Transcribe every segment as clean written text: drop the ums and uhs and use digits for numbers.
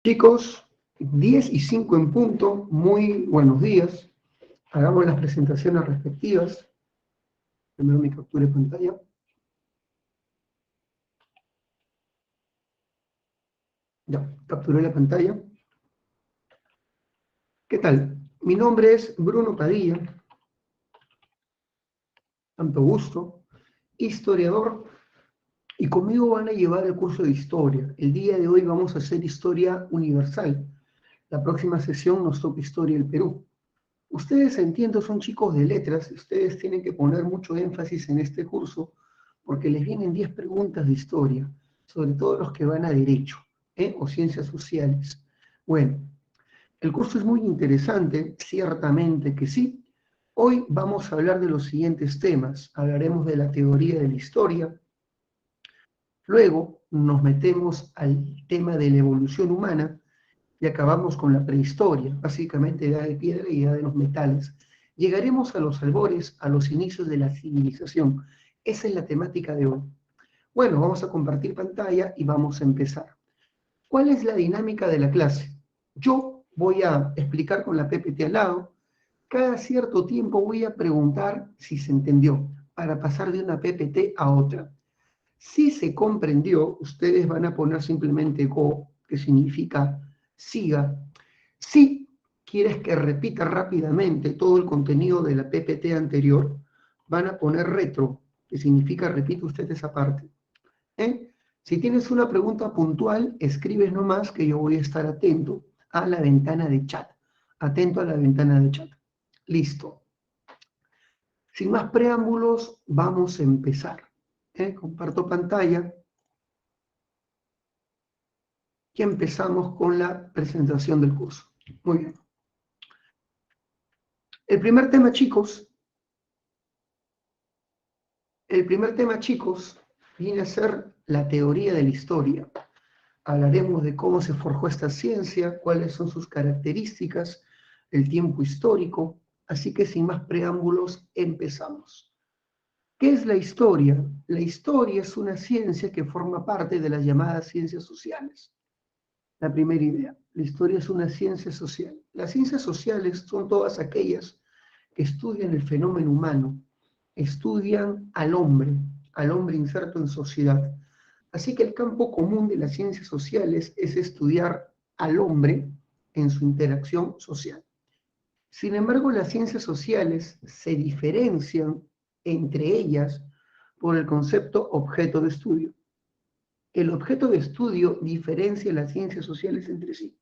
Chicos, 10:05 en punto, muy buenos días. Hagamos las presentaciones respectivas. Primero mi captura de pantalla. Ya, capturé la pantalla. ¿Qué tal? Mi nombre es Bruno Padilla, tanto gusto, historiador, y conmigo van a llevar el curso de historia. El día de hoy vamos a hacer historia universal. La próxima sesión nos toca historia del Perú. Ustedes, entiendo, son chicos de letras, ustedes tienen que poner mucho énfasis en este curso porque les vienen 10 preguntas de historia, sobre todo los que van a derecho, o ciencias sociales. Bueno, el curso es muy interesante, ciertamente que sí. Hoy vamos a hablar de los siguientes temas. Hablaremos de la teoría de la historia, luego nos metemos al tema de la evolución humana, y acabamos con la prehistoria, básicamente edad de piedra y edad de los metales. Llegaremos a los albores, a los inicios de la civilización. Esa es la temática de hoy. Bueno, vamos a compartir pantalla y vamos a empezar. ¿Cuál es la dinámica de la clase? Yo voy a explicar con la PPT al lado. Cada cierto tiempo voy a preguntar si se entendió, para pasar de una PPT a otra. Si se comprendió, ustedes van a poner simplemente go, que significa siga. Si quieres que repita rápidamente todo el contenido de la PPT anterior, van a poner retro, que significa repite usted esa parte. Si tienes una pregunta puntual, escribes nomás que yo voy a estar atento a la ventana de chat. Atento a la ventana de chat. Listo. Sin más preámbulos, vamos a empezar. Comparto pantalla y empezamos con la presentación del curso. Muy bien. El primer tema, chicos, viene a ser la teoría de la historia. Hablaremos de cómo se forjó esta ciencia, cuáles son sus características, el tiempo histórico. Así que sin más preámbulos, empezamos. ¿Qué es la historia? La historia es una ciencia que forma parte de las llamadas ciencias sociales. La primera idea, la historia es una ciencia social. Las ciencias sociales son todas aquellas que estudian el fenómeno humano, estudian al hombre inserto en sociedad. Así que el campo común de las ciencias sociales es estudiar al hombre en su interacción social. Sin embargo, las ciencias sociales se diferencian entre ellas por el concepto objeto de estudio. El objeto de estudio diferencia las ciencias sociales entre sí.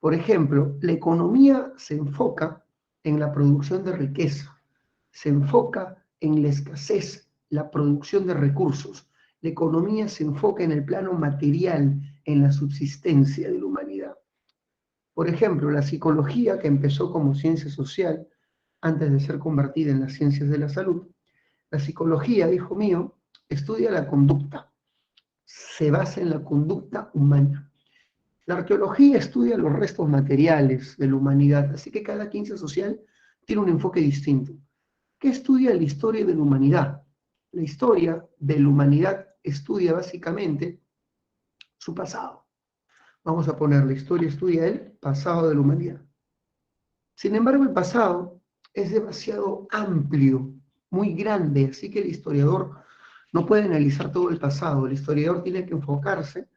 Por ejemplo, la economía se enfoca en la producción de riqueza, se enfoca en la escasez, la producción de recursos. La economía se enfoca en el plano material, en la subsistencia de la humanidad. Por ejemplo, la psicología, que empezó como ciencia social antes de ser convertida en las ciencias de la salud, la psicología, hijo mío, estudia la conducta, se basa en la conducta humana. La arqueología estudia los restos materiales de la humanidad, así que cada ciencia social tiene un enfoque distinto. ¿Qué estudia la historia de la humanidad? La historia de la humanidad estudia básicamente su pasado. Vamos a poner, la historia estudia el pasado de la humanidad. Sin embargo, el pasado es demasiado amplio, muy grande, así que el historiador no puede analizar todo el pasado. El historiador tiene que enfocarse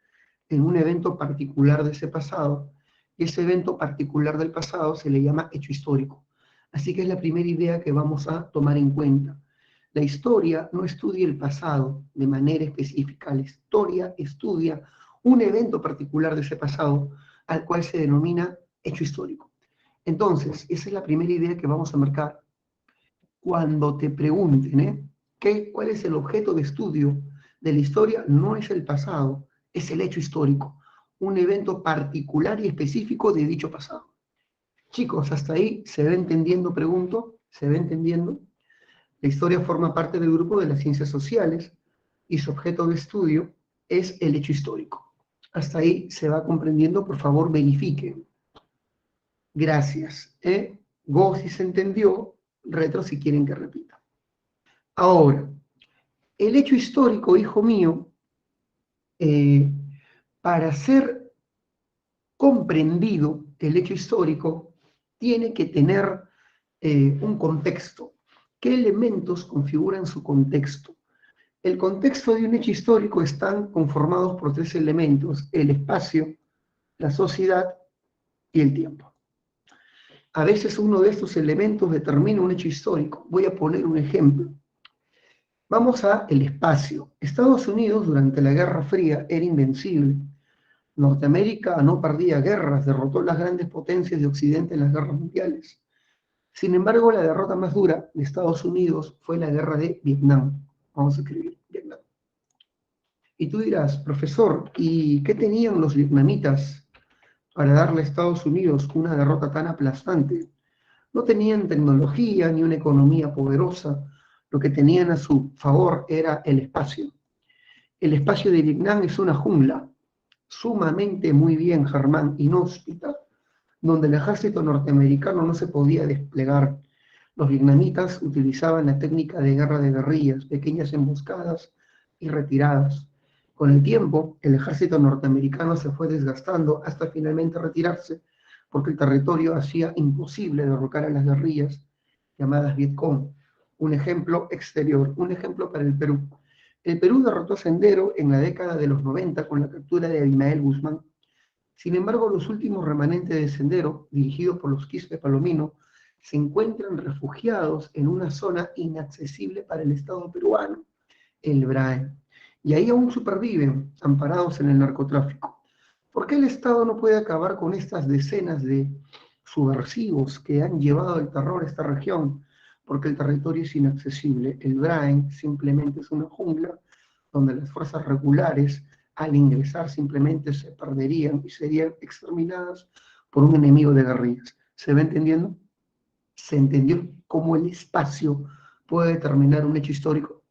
en un evento particular de ese pasado, y ese evento particular del pasado se le llama hecho histórico. Así que es la primera idea que vamos a tomar en cuenta. La historia no estudia el pasado de manera específica, la historia estudia un evento particular de ese pasado al cual se denomina hecho histórico. Entonces, esa es la primera idea que vamos a marcar. Cuando te pregunten, ¿cuál es el objeto de estudio de la historia? No es el pasado, es el hecho histórico, un evento particular y específico de dicho pasado. Chicos, hasta ahí se va entendiendo, pregunto, ¿se va entendiendo? La historia forma parte del grupo de las ciencias sociales y su objeto de estudio es el hecho histórico. Hasta ahí se va comprendiendo, por favor verifiquen. Gracias. Go si se entendió, retro si quieren que repita. Ahora, el hecho histórico, hijo mío, para ser comprendido el hecho histórico, tiene que tener un contexto. ¿Qué elementos configuran su contexto? El contexto de un hecho histórico están conformados por tres elementos: el espacio, la sociedad y el tiempo. A veces uno de estos elementos determina un hecho histórico. Voy a poner un ejemplo. Vamos a el espacio. Estados Unidos durante la Guerra Fría era invencible. Norteamérica no perdía guerras, derrotó las grandes potencias de Occidente en las guerras mundiales. Sin embargo, la derrota más dura de Estados Unidos fue la guerra de Vietnam. Vamos a escribir Vietnam. Y tú dirás, profesor, ¿y qué tenían los vietnamitas para darle a Estados Unidos una derrota tan aplastante? No tenían tecnología ni una economía poderosa. Lo que tenían a su favor era el espacio. El espacio de Vietnam es una jungla, sumamente muy bien, Germán, inhóspita, donde el ejército norteamericano no se podía desplegar. Los vietnamitas utilizaban la técnica de guerra de guerrillas, pequeñas emboscadas y retiradas. Con el tiempo, el ejército norteamericano se fue desgastando hasta finalmente retirarse, porque el territorio hacía imposible derrocar a las guerrillas llamadas Vietcong. Un ejemplo exterior, un ejemplo para el Perú. El Perú derrotó a Sendero en la década de los 90 con la captura de Abimael Guzmán. Sin embargo, los últimos remanentes de Sendero, dirigidos por los Quispe Palomino, se encuentran refugiados en una zona inaccesible para el Estado peruano, el Brain. Y ahí aún superviven, amparados en el narcotráfico. ¿Por qué el Estado no puede acabar con estas decenas de subversivos que han llevado el terror a esta región? Porque el territorio es inaccesible. El Brain simplemente es una jungla donde las fuerzas regulares, al ingresar, simplemente se perderían y serían exterminadas por un enemigo de guerrillas. ¿Se va entendiendo? ¿Se entendió cómo el espacio puede determinar un hecho histórico?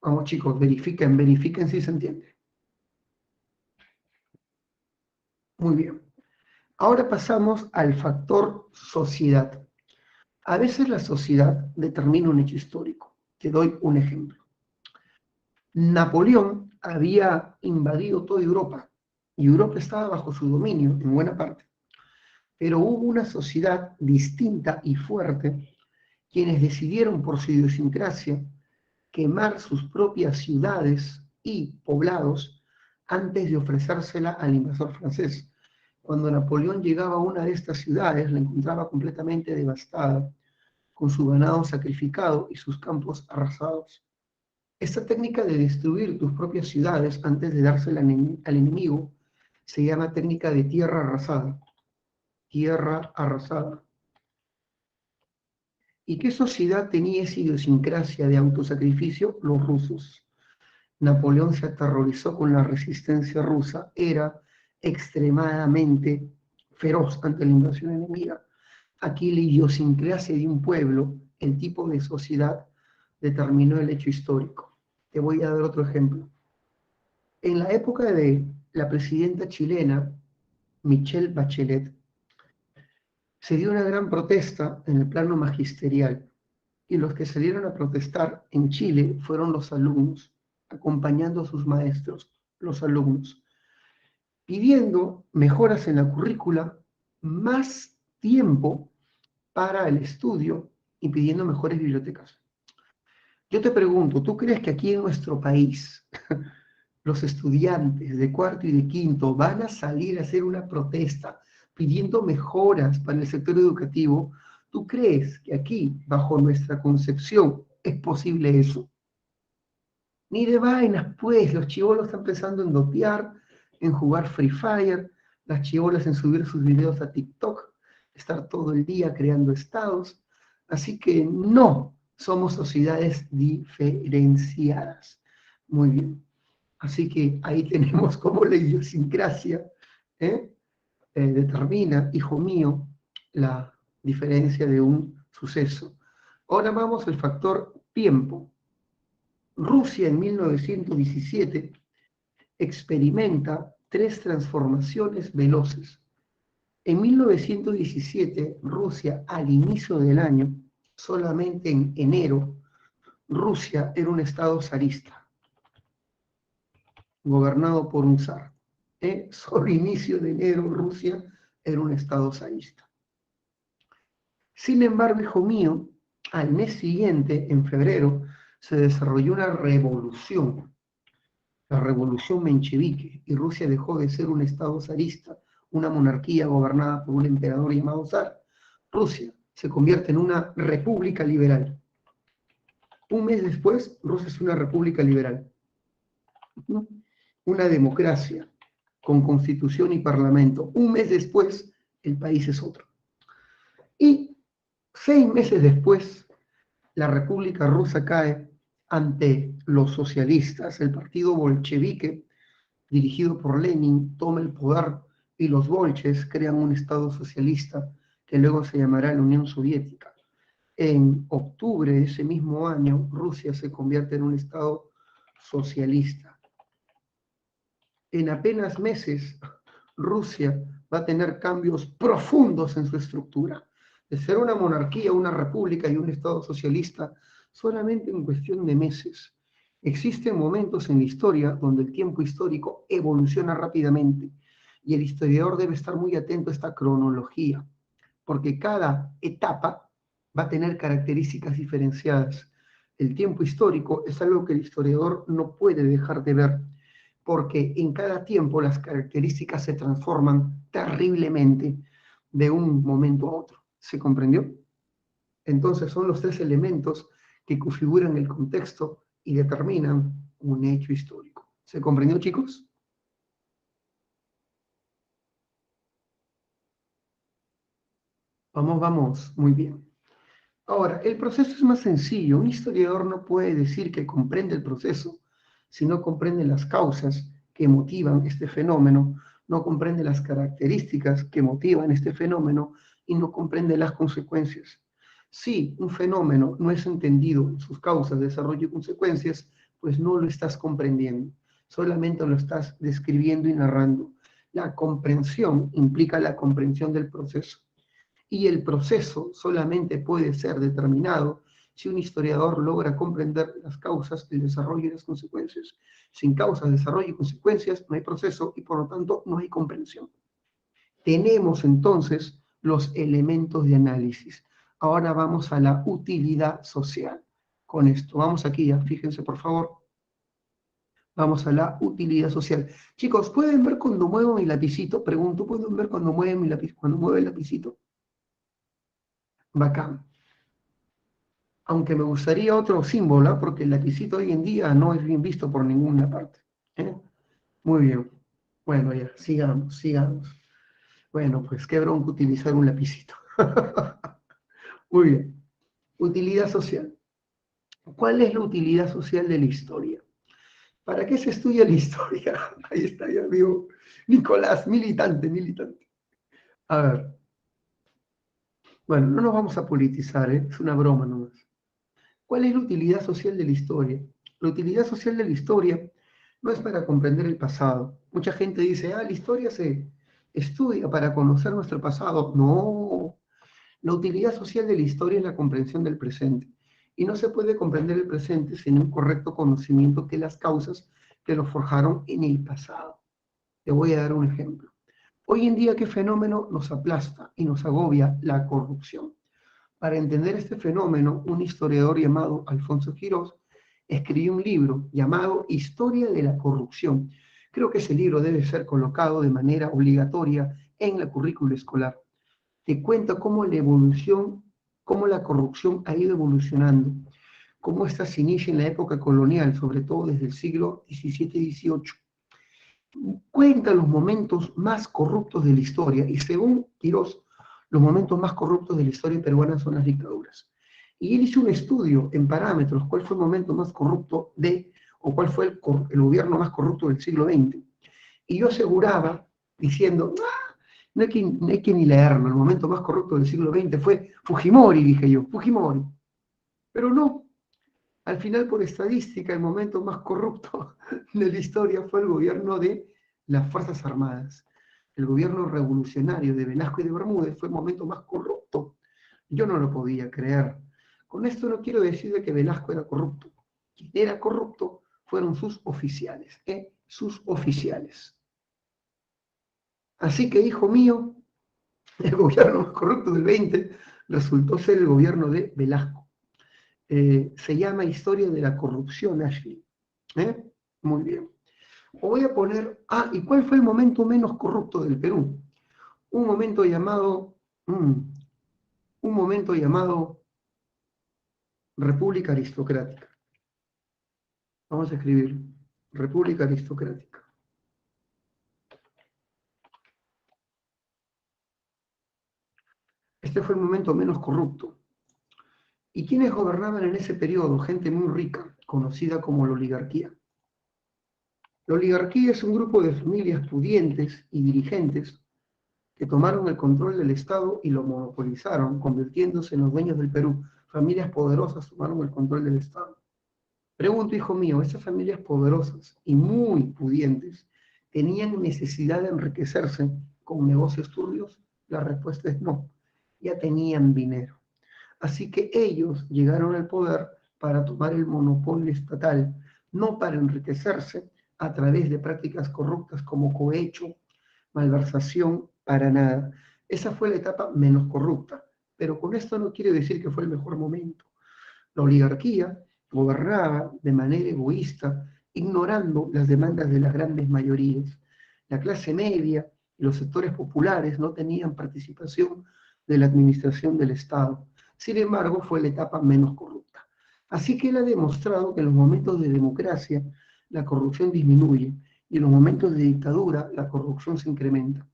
Vamos chicos, verifiquen si se entiende. Muy bien. Ahora pasamos al factor sociedad. A veces la sociedad determina un hecho histórico. Te doy un ejemplo. Napoleón había invadido toda Europa y Europa estaba bajo su dominio en buena parte. Pero hubo una sociedad distinta y fuerte quienes decidieron por su idiosincrasia quemar sus propias ciudades y poblados antes de ofrecérsela al invasor francés. Cuando Napoleón llegaba a una de estas ciudades, la encontraba completamente devastada, con su ganado sacrificado y sus campos arrasados. Esta técnica de destruir tus propias ciudades antes de dársela al enemigo se llama técnica de tierra arrasada. Tierra arrasada. ¿Y qué sociedad tenía esa idiosincrasia de autosacrificio? Los rusos. Napoleón se aterrorizó con la resistencia rusa, era extremadamente feroz ante la invasión enemiga. Aquí la idiosincrasia de un pueblo, el tipo de sociedad, determinó el hecho histórico. Te voy a dar otro ejemplo. En la época de la presidenta chilena, Michelle Bachelet, se dio una gran protesta en el plano magisterial, y los que salieron a protestar en Chile fueron los alumnos, acompañando a sus maestros, los alumnos, pidiendo mejoras en la currícula, más tiempo para el estudio y pidiendo mejores bibliotecas. Yo te pregunto, ¿tú crees que aquí en nuestro país los estudiantes de cuarto y de quinto van a salir a hacer una protesta pidiendo mejoras para el sector educativo? ¿Tú crees que aquí, bajo nuestra concepción, es posible eso? Ni de vainas, pues, los chibolos están pensando en dotear, en jugar Free Fire, las chibolas en subir sus videos a TikTok, estar todo el día creando estados. Así que no, somos sociedades diferenciadas. Muy bien. Así que ahí tenemos cómo la idiosincrasia determina, hijo mío, la diferencia de un suceso. Ahora vamos al factor tiempo. Rusia en 1917 experimenta tres transformaciones veloces. En 1917, Rusia, al inicio del año, solamente en enero, Rusia era un estado zarista, gobernado por un zar. Sobre inicio de enero, Rusia era un estado zarista. Sin embargo, hijo mío, al mes siguiente, en febrero, se desarrolló una revolución, la revolución menchevique, y Rusia dejó de ser un estado zarista, una monarquía gobernada por un emperador llamado zar. Rusia se convierte en una república liberal. Un mes después, Rusia es una república liberal, una democracia con constitución y parlamento. Un mes después, el país es otro. Y 6 meses después, la República Rusa cae ante los socialistas. El partido bolchevique, dirigido por Lenin, toma el poder y los bolches crean un Estado socialista que luego se llamará la Unión Soviética. En octubre de ese mismo año, Rusia se convierte en un Estado socialista. En apenas meses, Rusia va a tener cambios profundos en su estructura. De ser una monarquía, una república y un Estado socialista, solamente en cuestión de meses. Existen momentos en la historia donde el tiempo histórico evoluciona rápidamente y el historiador debe estar muy atento a esta cronología, porque cada etapa va a tener características diferenciadas. El tiempo histórico es algo que el historiador no puede dejar de ver, porque en cada tiempo las características se transforman terriblemente de un momento a otro. ¿Se comprendió? Entonces son los tres elementos que configuran el contexto y determinan un hecho histórico. ¿Se comprendió, chicos? Vamos, vamos, muy bien. Ahora, el proceso es más sencillo. Un historiador no puede decir que comprende el proceso si no comprende las causas que motivan este fenómeno, no comprende las características que motivan este fenómeno y no comprende las consecuencias. Si un fenómeno no es entendido en sus causas, desarrollo y consecuencias, pues no lo estás comprendiendo, solamente lo estás describiendo y narrando. La comprensión implica la comprensión del proceso y el proceso solamente puede ser determinado si un historiador logra comprender las causas, el desarrollo y las consecuencias. Sin causas, desarrollo y consecuencias no hay proceso y por lo tanto no hay comprensión. Tenemos entonces los elementos de análisis. Ahora vamos a la utilidad social. Con esto, vamos aquí ya, fíjense por favor. Vamos a la utilidad social. Chicos, ¿pueden ver cuando muevo mi lapicito? Pregunto, ¿pueden ver cuando mueve mi lápiz, cuando mueve el lapicito? Bacán. Aunque me gustaría otro símbolo, ¿ah? Porque el lapicito hoy en día no es bien visto por ninguna parte. ¿Eh? Muy bien. Bueno, ya, sigamos, sigamos. Bueno, pues qué bronca utilizar un lapicito. Muy bien. Utilidad social. ¿Cuál es la utilidad social de la historia? ¿Para qué se estudia la historia? Ahí está, ya amigo Nicolás, militante, militante. A ver, bueno, no nos vamos a politizar, ¿eh? Es una broma nomás. ¿Cuál es la utilidad social de la historia? La utilidad social de la historia no es para comprender el pasado. Mucha gente dice, la historia se estudia para conocer nuestro pasado. No, la utilidad social de la historia es la comprensión del presente. Y no se puede comprender el presente sin un correcto conocimiento de las causas que lo forjaron en el pasado. Te voy a dar un ejemplo. Hoy en día, ¿qué fenómeno nos aplasta y nos agobia? La corrupción. Para entender este fenómeno, un historiador llamado Alfonso Quirós escribió un libro llamado Historia de la Corrupción. Creo que ese libro debe ser colocado de manera obligatoria en la currícula escolar. Te cuenta cómo la evolución, cómo la corrupción ha ido evolucionando, cómo esta se inicia en la época colonial, sobre todo desde el siglo XVII y XVIII. Cuenta los momentos más corruptos de la historia y según Quirós, los momentos más corruptos de la historia peruana son las dictaduras. Y él hizo un estudio en parámetros, cuál fue el momento más corrupto o cuál fue el gobierno más corrupto del siglo XX. Y yo aseguraba, diciendo, no hay que ni leerlo, el momento más corrupto del siglo XX fue Fujimori, dije yo, Fujimori. Pero no, al final por estadística el momento más corrupto de la historia fue el gobierno de las Fuerzas Armadas. El gobierno revolucionario de Velasco y de Bermúdez fue el momento más corrupto. Yo no lo podía creer. Con esto no quiero decir de que Velasco era corrupto. Quien era corrupto fueron sus oficiales, sus oficiales. Así que, hijo mío, el gobierno más corrupto del 20 resultó ser el gobierno de Velasco. Se llama Historia de la Corrupción, Ashley. Muy bien. Voy a poner, ¿y cuál fue el momento menos corrupto del Perú? Un momento llamado, un momento llamado República Aristocrática. Vamos a escribir República Aristocrática. Este fue el momento menos corrupto. ¿Y quiénes gobernaban en ese periodo? Gente muy rica, conocida como la oligarquía. La oligarquía es un grupo de familias pudientes y dirigentes que tomaron el control del Estado y lo monopolizaron, convirtiéndose en los dueños del Perú. Familias poderosas tomaron el control del Estado. Pregunto, hijo mío, ¿estas familias poderosas y muy pudientes tenían necesidad de enriquecerse con negocios turbios? La respuesta es no, ya tenían dinero. Así que ellos llegaron al poder para tomar el monopolio estatal, no para enriquecerse a través de prácticas corruptas como cohecho, malversación, para nada. Esa fue la etapa menos corrupta, pero con esto no quiere decir que fue el mejor momento. La oligarquía gobernaba de manera egoísta, ignorando las demandas de las grandes mayorías. La clase media y los sectores populares no tenían participación de la administración del Estado. Sin embargo, fue la etapa menos corrupta. Así que él ha demostrado que en los momentos de democracia la corrupción disminuye y en los momentos de dictadura la corrupción se incrementa.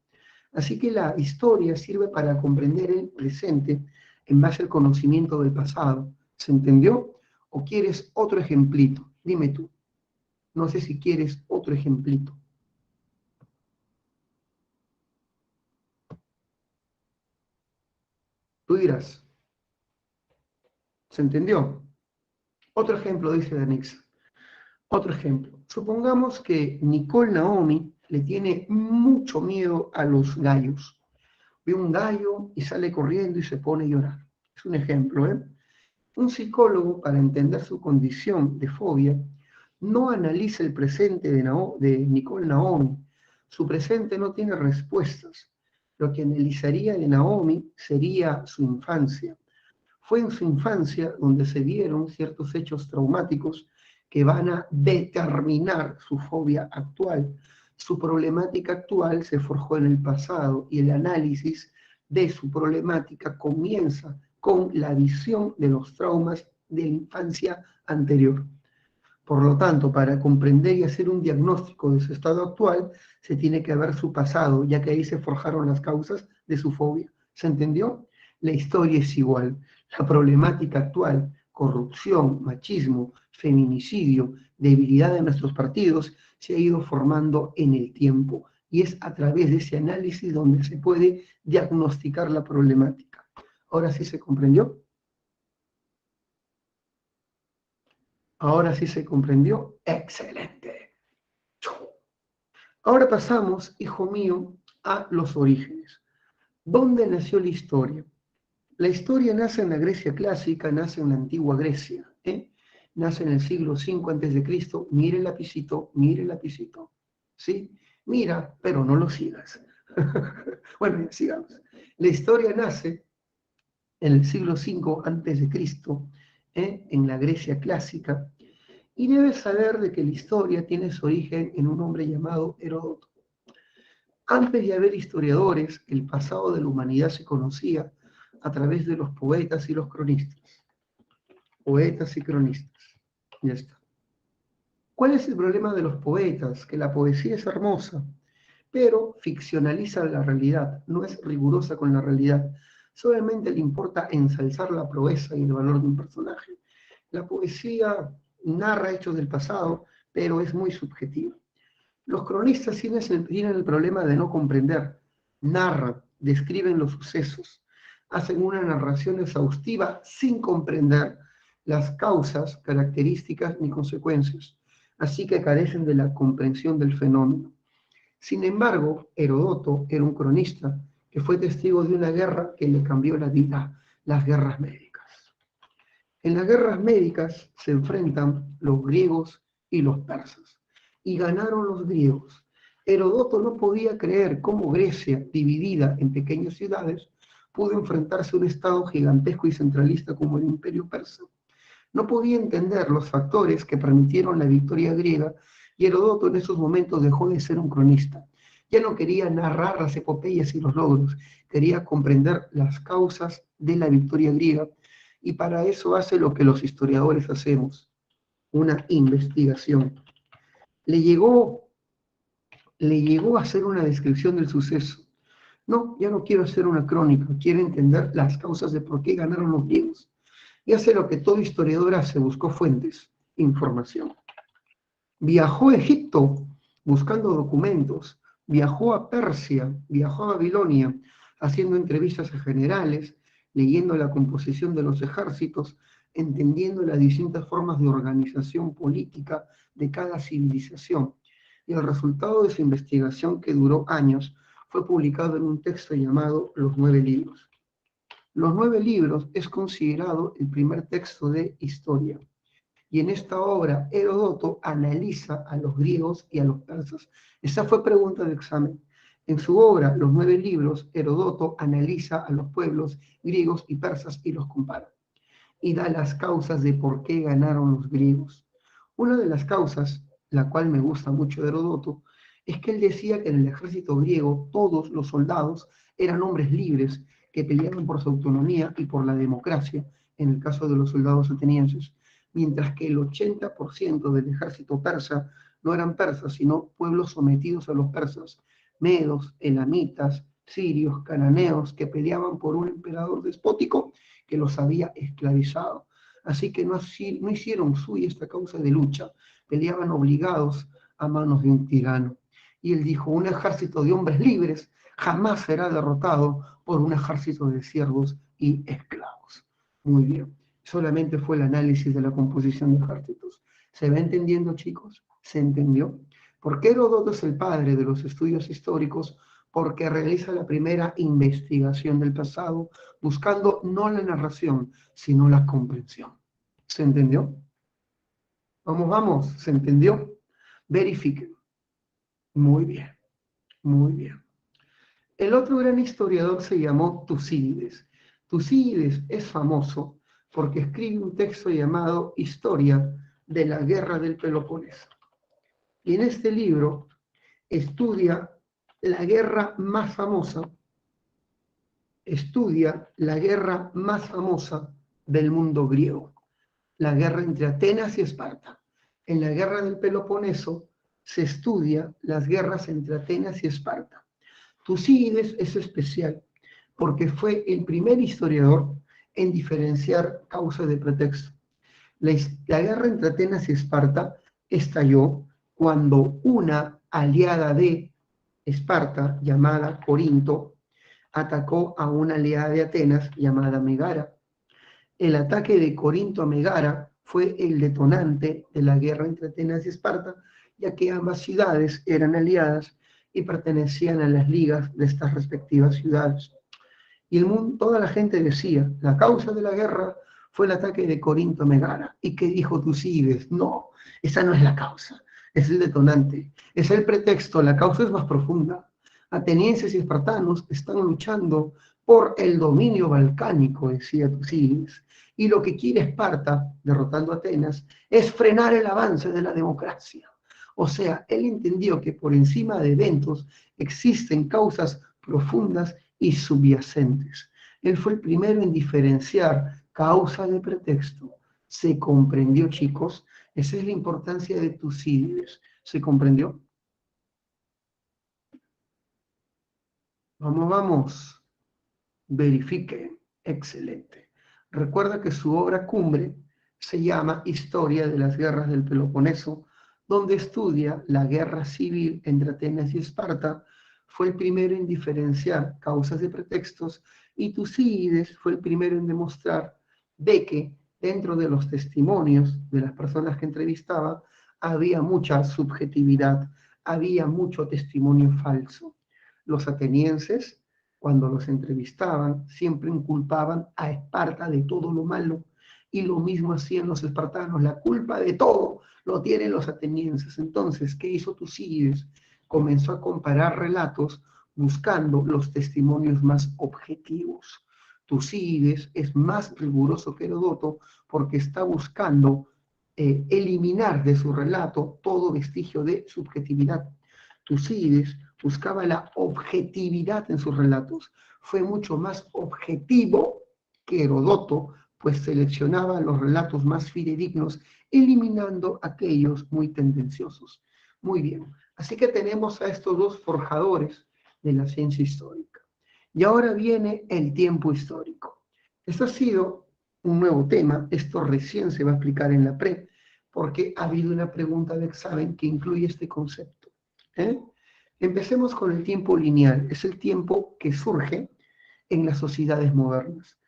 Así que la historia sirve para comprender el presente en base al conocimiento del pasado. ¿Se entendió? ¿O quieres otro ejemplito? Dime tú. No sé si quieres otro ejemplito. Tú dirás. ¿Se entendió? Otro ejemplo, dice Danixa. Otro ejemplo. Supongamos que Nicole Naomi le tiene mucho miedo a los gallos. Ve un gallo y sale corriendo y se pone a llorar. Es un ejemplo, ¿eh? Un psicólogo, para entender su condición de fobia, no analiza el presente de Nicole Naomi. Su presente no tiene respuestas. Lo que analizaría de Naomi sería su infancia. Fue en su infancia donde se dieron ciertos hechos traumáticos que van a determinar su fobia actual. Su problemática actual se forjó en el pasado y el análisis de su problemática comienza con la visión de los traumas de la infancia anterior. Por lo tanto, para comprender y hacer un diagnóstico de su estado actual, se tiene que ver su pasado, ya que ahí se forjaron las causas de su fobia. ¿Se entendió? La historia es igual. La problemática actual, corrupción, machismo, feminicidio, debilidad de nuestros partidos, se ha ido formando en el tiempo. Y es a través de ese análisis donde se puede diagnosticar la problemática. ¿Ahora sí se comprendió? ¿Ahora sí se comprendió? Excelente. Ahora pasamos, hijo mío, a los orígenes. ¿Dónde nació la historia? La historia nace en la Grecia clásica, nace en la antigua Grecia, nace en el siglo V a.C. Mire el lapicito, ¿sí? Mira, pero no lo sigas. Bueno, ya sigamos. La historia nace en el siglo V a.C., en la Grecia clásica, y debes saber de que la historia tiene su origen en un hombre llamado Heródoto. Antes de haber historiadores, el pasado de la humanidad se conocía a través de los poetas y los cronistas. Poetas y cronistas. Ya está. ¿Cuál es el problema de los poetas? Que la poesía es hermosa, pero ficcionaliza la realidad, no es rigurosa con la realidad. Solamente le importa ensalzar la proeza y el valor de un personaje. La poesía narra hechos del pasado, pero es muy subjetiva. Los cronistas tienen el problema de no comprender, narran, describen los sucesos, hacen una narración exhaustiva sin comprender las causas, características ni consecuencias, así que carecen de la comprensión del fenómeno. Sin embargo, Heródoto era un cronista que fue testigo de una guerra que le cambió la vida, las guerras médicas. En las guerras médicas se enfrentan los griegos y los persas, y ganaron los griegos. Herodoto no podía creer cómo Grecia, dividida en pequeñas ciudades, pudo enfrentarse a un estado gigantesco y centralista como el Imperio Persa. No podía entender los factores que permitieron la victoria griega y Herodoto en esos momentos dejó de ser un cronista. Ya no quería narrar las epopeyas y los logros, quería comprender las causas de la victoria griega y para eso hace lo que los historiadores hacemos, una investigación. Le llegó, le llegó a hacer una descripción del suceso. No, ya no quiero hacer una crónica, quiero entender las causas de por qué ganaron los griegos. Y hace lo que todo historiador hace, buscó fuentes, información. Viajó a Egipto buscando documentos, viajó a Persia, viajó a Babilonia, haciendo entrevistas a generales, leyendo la composición de los ejércitos, entendiendo las distintas formas de organización política de cada civilización. Y el resultado de su investigación, que duró años, fue publicado en un texto llamado Los Nueve Libros. Los Nueve Libros es considerado el primer texto de historia. Y en esta obra, Heródoto analiza a los griegos y a los persas. Esa fue pregunta de examen. En su obra, Los Nueve Libros, Heródoto analiza a los pueblos griegos y persas y los compara. Y da las causas de por qué ganaron los griegos. Una de las causas, la cual me gusta mucho de Heródoto, es que él decía que en el ejército griego todos los soldados eran hombres libres que peleaban por su autonomía y por la democracia, en el caso de los soldados atenienses, mientras que el 80% del ejército persa no eran persas, sino pueblos sometidos a los persas, medos, elamitas, sirios, cananeos, que peleaban por un emperador despótico que los había esclavizado. Así que no hicieron suya esta causa de lucha, peleaban obligados a manos de un tirano. Y él dijo, un ejército de hombres libres jamás será derrotado por un ejército de siervos y esclavos. Muy bien, solamente fue el análisis de la composición de ejércitos. ¿Se va entendiendo, chicos? ¿Se entendió? ¿Por qué Heródoto es el padre de los estudios históricos? Porque realiza la primera investigación del pasado, buscando no la narración, sino la comprensión. ¿Se entendió? Vamos, vamos, ¿se entendió? Verifiquen. Muy bien, muy bien. El otro gran historiador se llamó Tucídides. Tucídides es famoso porque escribe un texto llamado Historia de la Guerra del Peloponeso. Y en este libro estudia la guerra más famosa, del mundo griego, la guerra entre Atenas y Esparta. En la guerra del Peloponeso se estudia las guerras entre Atenas y Esparta. Tucídides es especial porque fue el primer historiador en diferenciar causa de pretexto. La guerra entre Atenas y Esparta estalló cuando una aliada de Esparta, llamada Corinto, atacó a una aliada de Atenas llamada Megara. El ataque de Corinto a Megara fue el detonante de la guerra entre Atenas y Esparta, ya que ambas ciudades eran aliadas y pertenecían a las ligas de estas respectivas ciudades. Y toda la gente decía, la causa de la guerra fue el ataque de Corinto a Megara. ¿Y qué dijo Tucídides? No, esa no es la causa, es el detonante, es el pretexto, la causa es más profunda. Atenienses y espartanos están luchando por el dominio balcánico, decía Tucídides. Y lo que quiere Esparta, derrotando a Atenas, es frenar el avance de la democracia. O sea, él entendió que por encima de eventos existen causas profundas y subyacentes. Él fue el primero en diferenciar causa de pretexto. ¿Se comprendió, chicos? Esa es la importancia de Tucídides. ¿Se comprendió? Vamos, vamos. Verifique. Excelente. Recuerda que su obra cumbre se llama Historia de las Guerras del Peloponeso, donde estudia la guerra civil entre Atenas y Esparta. Fue el primero en diferenciar causas de pretextos y Tucídides fue el primero en demostrar de que dentro de los testimonios de las personas que entrevistaba había mucha subjetividad, había mucho testimonio falso. Los atenienses, cuando los entrevistaban, siempre inculpaban a Esparta de todo lo malo, y lo mismo hacían los espartanos. La culpa de todo lo tienen los atenienses. Entonces, ¿qué hizo Tucídides? comenzó a comparar relatos buscando los testimonios más objetivos. Tucídides es más riguroso que Heródoto porque está buscando eliminar de su relato todo vestigio de subjetividad. Tucídides buscaba la objetividad en sus relatos. Fue mucho más objetivo que Heródoto, pues seleccionaba los relatos más fidedignos, eliminando aquellos muy tendenciosos. Muy bien, así que tenemos a estos dos forjadores de la ciencia histórica. Y ahora viene el tiempo histórico. Esto ha sido un nuevo tema, esto recién se va a explicar en la pre, porque ha habido una pregunta de examen que incluye este concepto. Empecemos con el tiempo lineal, es el tiempo que surge en las sociedades modernas.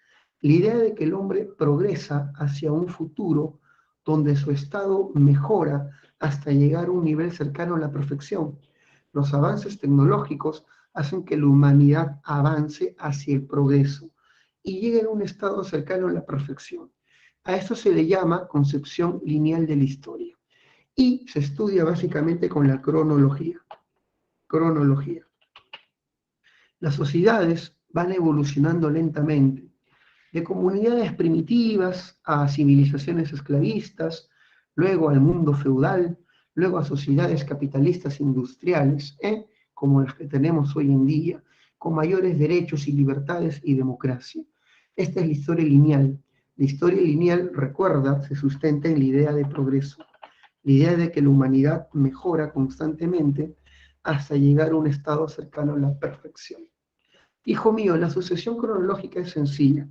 La idea de que el hombre progresa hacia un futuro donde su estado mejora hasta llegar a un nivel cercano a la perfección. Los avances tecnológicos hacen que la humanidad avance hacia el progreso y llegue a un estado cercano a la perfección. A esto se le llama concepción lineal de la historia y se estudia básicamente con la cronología. Las sociedades van evolucionando lentamente, de comunidades primitivas a civilizaciones esclavistas, luego al mundo feudal, luego a sociedades capitalistas industriales, como las que tenemos hoy en día, con mayores derechos y libertades y democracia. Esta es la historia lineal. La historia lineal, recuerda, se sustenta en la idea de progreso, la idea de que la humanidad mejora constantemente hasta llegar a un estado cercano a la perfección. Hijo mío, la sucesión cronológica es sencilla.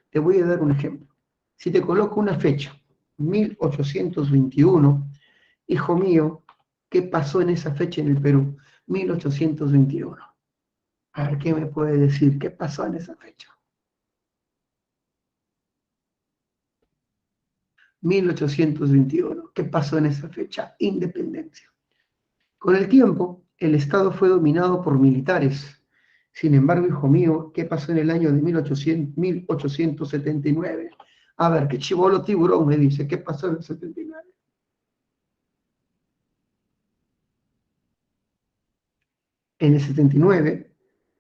Te voy a dar un ejemplo. Si te coloco una fecha, 1821, hijo mío, ¿qué pasó en esa fecha en el Perú? 1821. A ver, ¿qué me puede decir? ¿Qué pasó en esa fecha? 1821. ¿Qué pasó en esa fecha? Independencia. Con el tiempo, el Estado fue dominado por militares. Sin embargo, hijo mío, ¿qué pasó en el año de 1879? A ver, qué chibolo tiburón me dice, ¿qué pasó en el 79? En el 79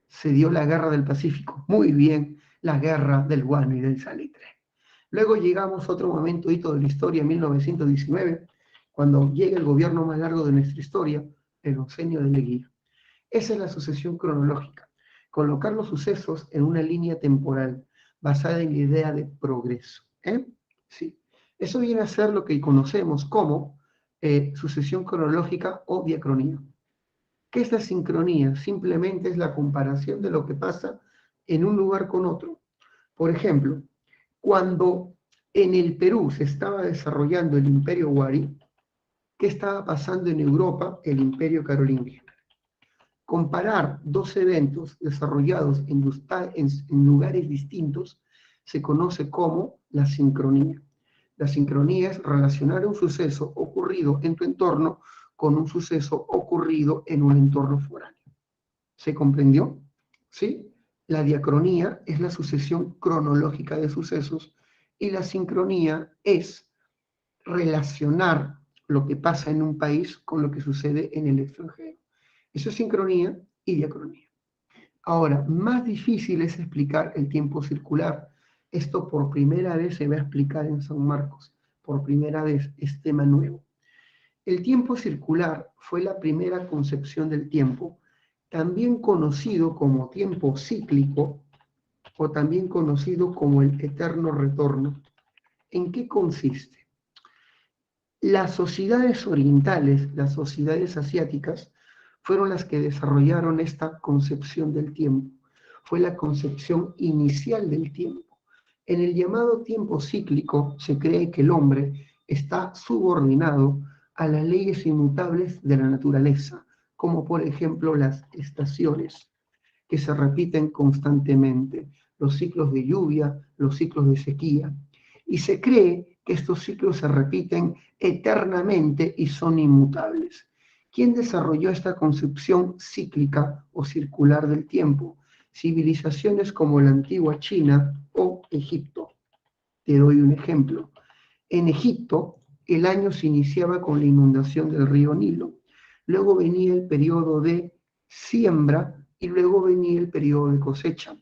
se dio la Guerra del Pacífico. Muy bien, la Guerra del Guano y del Salitre. Luego llegamos a otro momento, hito de la historia, 1919, cuando llega el gobierno más largo de nuestra historia, el Oncenio de Leguía. Esa es la sucesión cronológica. Colocar los sucesos en una línea temporal basada en la idea de progreso. Sí. Eso viene a ser lo que conocemos como sucesión cronológica o diacronía. ¿Qué es la sincronía? Simplemente es la comparación de lo que pasa en un lugar con otro. Por ejemplo, cuando en el Perú se estaba desarrollando el Imperio Wari, ¿qué estaba pasando en Europa? El Imperio Carolingio. Comparar dos eventos desarrollados en lugares distintos se conoce como la sincronía. La sincronía es relacionar un suceso ocurrido en tu entorno con un suceso ocurrido en un entorno foráneo. ¿Se comprendió? ¿Sí? La diacronía es la sucesión cronológica de sucesos y la sincronía es relacionar lo que pasa en un país con lo que sucede en el extranjero. Eso es sincronía y diacronía. Ahora, más difícil es explicar el tiempo circular. Esto por primera vez se va a explicar en San Marcos. Por primera vez es tema nuevo. El tiempo circular fue la primera concepción del tiempo, también conocido como tiempo cíclico o también conocido como el eterno retorno. ¿En qué consiste? Las sociedades orientales, las sociedades asiáticas, fueron las que desarrollaron esta concepción del tiempo. Fue la concepción inicial del tiempo. En el llamado tiempo cíclico se cree que el hombre está subordinado a las leyes inmutables de la naturaleza, como por ejemplo las estaciones, que se repiten constantemente, los ciclos de lluvia, los ciclos de sequía. Y se cree que estos ciclos se repiten eternamente y son inmutables. ¿Quién desarrolló esta concepción cíclica o circular del tiempo? Civilizaciones como la antigua China o Egipto. Te doy un ejemplo. En Egipto, el año se iniciaba con la inundación del río Nilo. luego venía el periodo de siembra y luego venía el periodo de cosecha.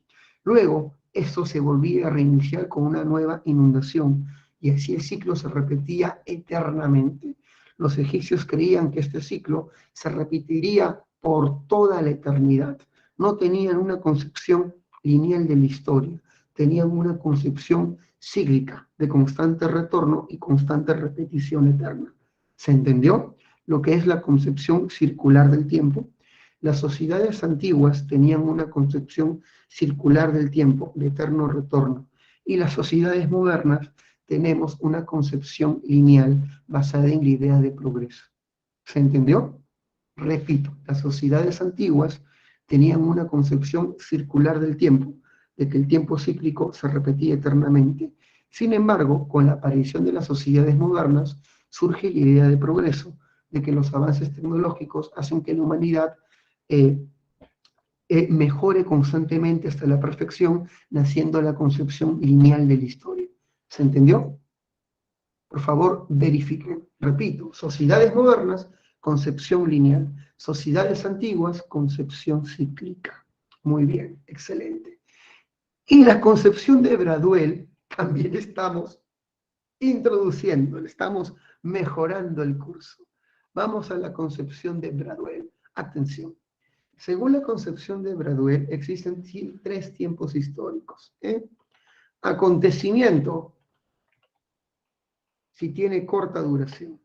Luego, esto se volvía a reiniciar con una nueva inundación y así el ciclo se repetía eternamente. Los egipcios creían que este ciclo se repetiría por toda la eternidad. No tenían una concepción lineal de la historia, tenían una concepción cíclica de constante retorno y constante repetición eterna. ¿Se entendió? Lo que es la concepción circular del tiempo. Las sociedades antiguas tenían una concepción circular del tiempo, de eterno retorno, y las sociedades modernas tenemos una concepción lineal basada en la idea de progreso. ¿Se entendió? Repito, las sociedades antiguas tenían una concepción circular del tiempo, de que el tiempo cíclico se repetía eternamente. Sin embargo, con la aparición de las sociedades modernas, surge la idea de progreso, de que los avances tecnológicos hacen que la humanidad eh, mejore constantemente hasta la perfección, naciendo la concepción lineal de la historia. ¿Se entendió? Por favor, verifiquen. Repito, sociedades modernas, concepción lineal. Sociedades antiguas, concepción cíclica. Muy bien, excelente. Y la concepción de Braduel también estamos introduciendo, estamos mejorando el curso. Vamos a la concepción de Braduel. Atención. Según la concepción de Braduel, existen tres tiempos históricos. Acontecimiento, si tiene corta duración.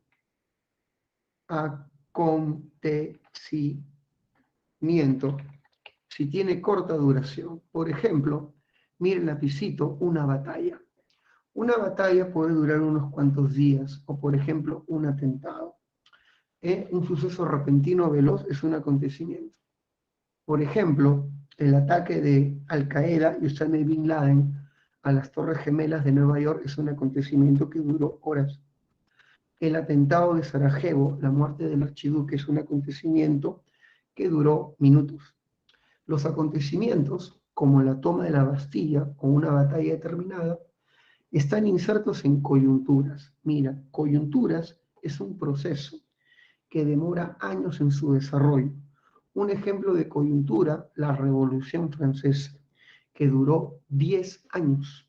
Acontecimiento, si tiene corta duración. Por ejemplo, miren lapicito, una batalla. Una batalla puede durar unos cuantos días, o por ejemplo, un atentado. Un suceso repentino veloz es un acontecimiento. Por ejemplo, el ataque de Al Qaeda y Osama Bin Laden a las Torres Gemelas de Nueva York es un acontecimiento que duró horas. El atentado de Sarajevo, la muerte del archiduque, es un acontecimiento que duró minutos. Los acontecimientos, como la toma de la Bastilla o una batalla determinada, están insertos en coyunturas. Mira, coyunturas es un proceso que demora años en su desarrollo. Un ejemplo de coyuntura, la Revolución Francesa, que duró 10 años.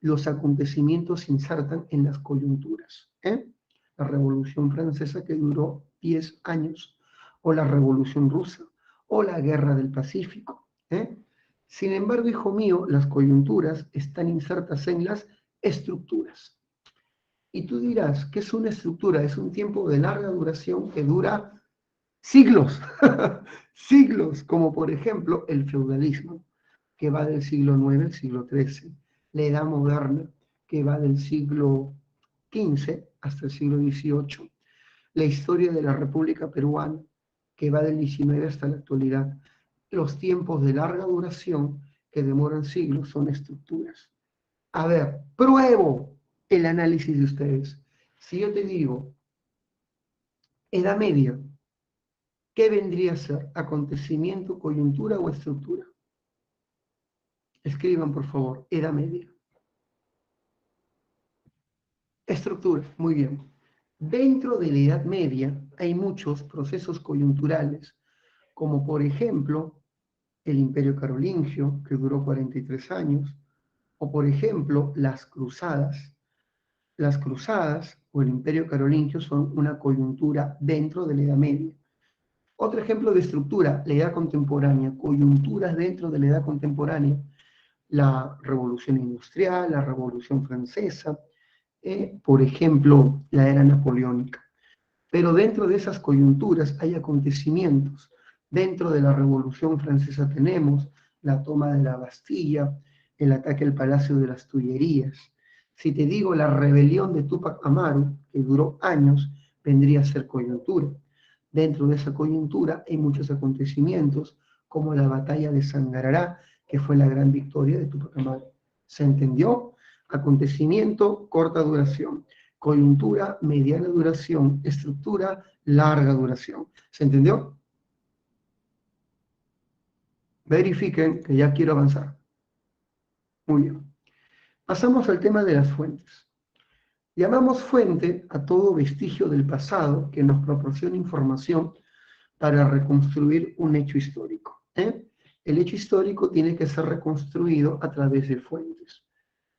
Los acontecimientos se insertan en las coyunturas. La Revolución Francesa, que duró 10 años, o la Revolución Rusa, o la Guerra del Pacífico. Sin embargo, hijo mío, las coyunturas están insertas en las estructuras. Y tú dirás, ¿qué es una estructura? Es un tiempo de larga duración que dura siglos, siglos, como por ejemplo el feudalismo, que va del siglo IX al siglo XIII, la Edad Moderna, que va del siglo XV hasta el siglo XVIII, la historia de la República Peruana, que va del XIX hasta la actualidad. Los tiempos de larga duración, que demoran siglos, son estructuras. A ver, pruebo el análisis de ustedes. Si yo te digo, Edad Media, ¿qué vendría a ser? ¿Acontecimiento, coyuntura o estructura? Escriban, por favor, Edad Media. Estructura, muy bien. Dentro de la Edad Media hay muchos procesos coyunturales, como por ejemplo el Imperio Carolingio, que duró 43 años, o por ejemplo las Cruzadas. Las Cruzadas o el Imperio Carolingio son una coyuntura dentro de la Edad Media. Otro ejemplo de estructura, la Edad Contemporánea, coyunturas dentro de la Edad Contemporánea, la Revolución Industrial, la Revolución Francesa, por ejemplo, la Era Napoleónica. Pero dentro de esas coyunturas hay acontecimientos. Dentro de la Revolución Francesa tenemos la toma de la Bastilla, el ataque al Palacio de las Tullerías. Si te digo la rebelión de Túpac Amaru, que duró años, vendría a ser coyuntura. Dentro de esa coyuntura hay muchos acontecimientos, como la batalla de Sangarará, que fue la gran victoria de Túpac Amaru. ¿Se entendió? Acontecimiento, corta duración. Coyuntura, mediana duración. Estructura, larga duración. ¿Se entendió? Verifiquen que ya quiero avanzar. Muy bien. Pasamos al tema de las fuentes. Llamamos fuente a todo vestigio del pasado que nos proporciona información para reconstruir un hecho histórico. El hecho histórico tiene que ser reconstruido a través de fuentes.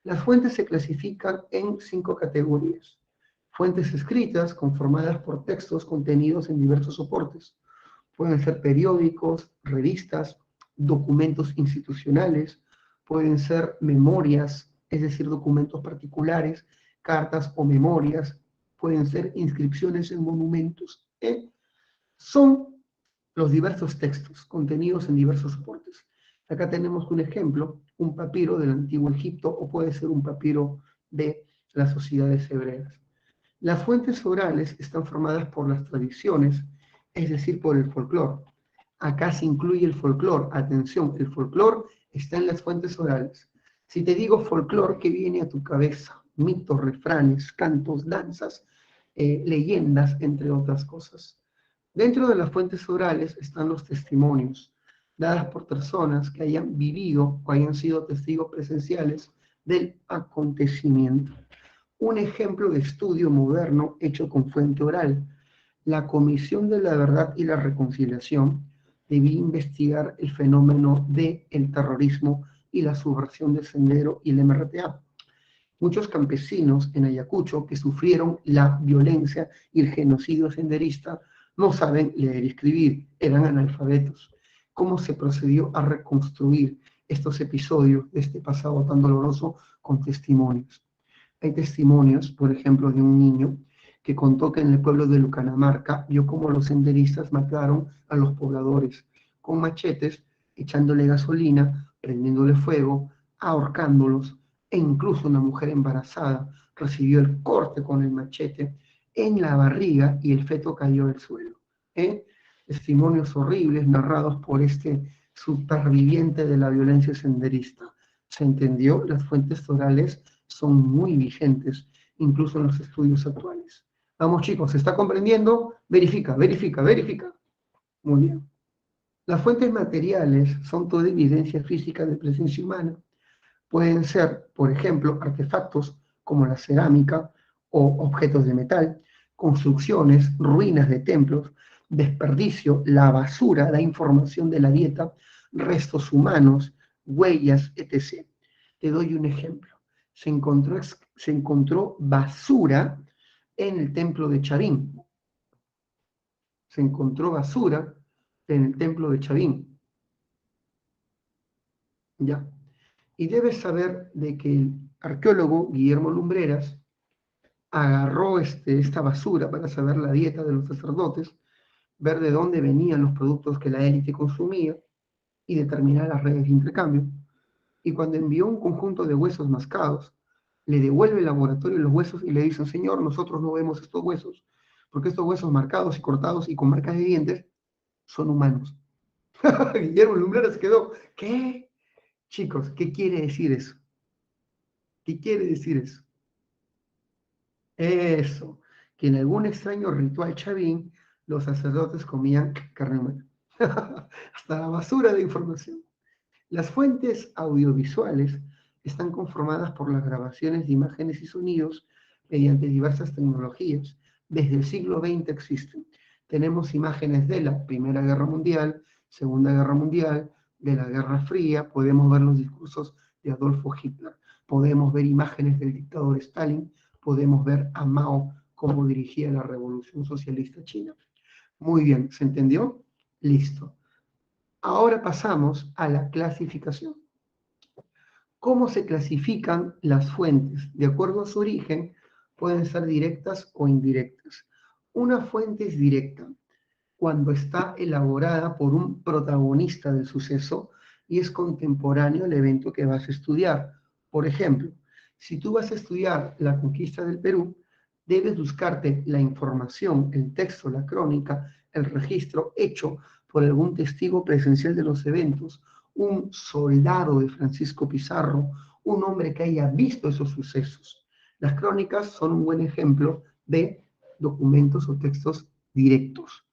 Las fuentes se clasifican en 5 categorías. Fuentes escritas, conformadas por textos contenidos en diversos soportes. Pueden ser periódicos, revistas, documentos institucionales, pueden ser memorias, es decir, documentos particulares, cartas o memorias, pueden ser inscripciones en monumentos. Son los diversos textos contenidos en diversos soportes. Acá tenemos un ejemplo, un papiro del antiguo Egipto o puede ser un papiro de las sociedades hebreas. Las fuentes orales están formadas por las tradiciones, es decir, por el folclore. Acá se incluye el folclore. Atención, el folclore está en las fuentes orales. Si te digo folclore, ¿qué viene a tu cabeza? Mitos, refranes, cantos, danzas, leyendas, entre otras cosas. Dentro de las fuentes orales están los testimonios, dadas por personas que hayan vivido o hayan sido testigos presenciales del acontecimiento. Un ejemplo de estudio moderno hecho con fuente oral. La Comisión de la Verdad y la Reconciliación debía investigar el fenómeno del terrorismo y la subversión del Sendero y el MRTA. Muchos campesinos en Ayacucho que sufrieron la violencia y el genocidio senderista no saben leer y escribir, eran analfabetos. ¿Cómo se procedió a reconstruir estos episodios de este pasado tan doloroso con testimonios? Hay testimonios, por ejemplo, de un niño que contó que en el pueblo de Lucanamarca vio cómo los senderistas mataron a los pobladores con machetes, echándole gasolina, prendiéndole fuego, ahorcándolos, e incluso una mujer embarazada recibió el corte con el machete en la barriga y el feto cayó al suelo. Testimonios horribles narrados por este superviviente de la violencia senderista. ¿Se entendió? Las fuentes orales son muy vigentes, incluso en los estudios actuales. Vamos chicos, ¿se está comprendiendo? Verifica, verifica, verifica. Muy bien. Las fuentes materiales son toda evidencia física de presencia humana. Pueden ser, por ejemplo, artefactos como la cerámica o objetos de metal, construcciones, ruinas de templos, desperdicio, la basura, la información de la dieta, restos humanos, huellas, etc. Te doy un ejemplo. Se encontró basura en el templo de Chavín. Se encontró basura en el templo de Chavín. Ya. Y debes saber de que el arqueólogo Guillermo Lumbreras agarró esta basura para saber la dieta de los sacerdotes, ver de dónde venían los productos que la élite consumía y determinar las redes de intercambio. Y cuando envió un conjunto de huesos mascados, le devuelve el laboratorio los huesos y le dicen, señor, nosotros no vemos estos huesos, porque estos huesos marcados y cortados y con marcas de dientes son humanos. Guillermo Lumbreras se quedó, ¿qué? Chicos, ¿qué quiere decir eso? ¿Qué quiere decir eso? Eso, que en algún extraño ritual chavín, los sacerdotes comían carne humana. Hasta la basura de información. Las fuentes audiovisuales están conformadas por las grabaciones de imágenes y sonidos mediante diversas tecnologías. Desde el siglo XX existen. Tenemos imágenes de la Primera Guerra Mundial, Segunda Guerra Mundial, de la Guerra Fría, podemos ver los discursos de Adolfo Hitler, podemos ver imágenes del dictador Stalin, podemos ver a Mao cómo dirigía la Revolución Socialista China. Muy bien, ¿se entendió? Listo. Ahora pasamos a la clasificación. ¿Cómo se clasifican las fuentes? De acuerdo a su origen, pueden ser directas o indirectas. Una fuente es directa cuando está elaborada por un protagonista del suceso y es contemporáneo al evento que vas a estudiar. Por ejemplo, si tú vas a estudiar la conquista del Perú, debes buscarte la información, el texto, la crónica, el registro hecho por algún testigo presencial de los eventos, un soldado de Francisco Pizarro, un hombre que haya visto esos sucesos. Las crónicas son un buen ejemplo de documentos o textos directos.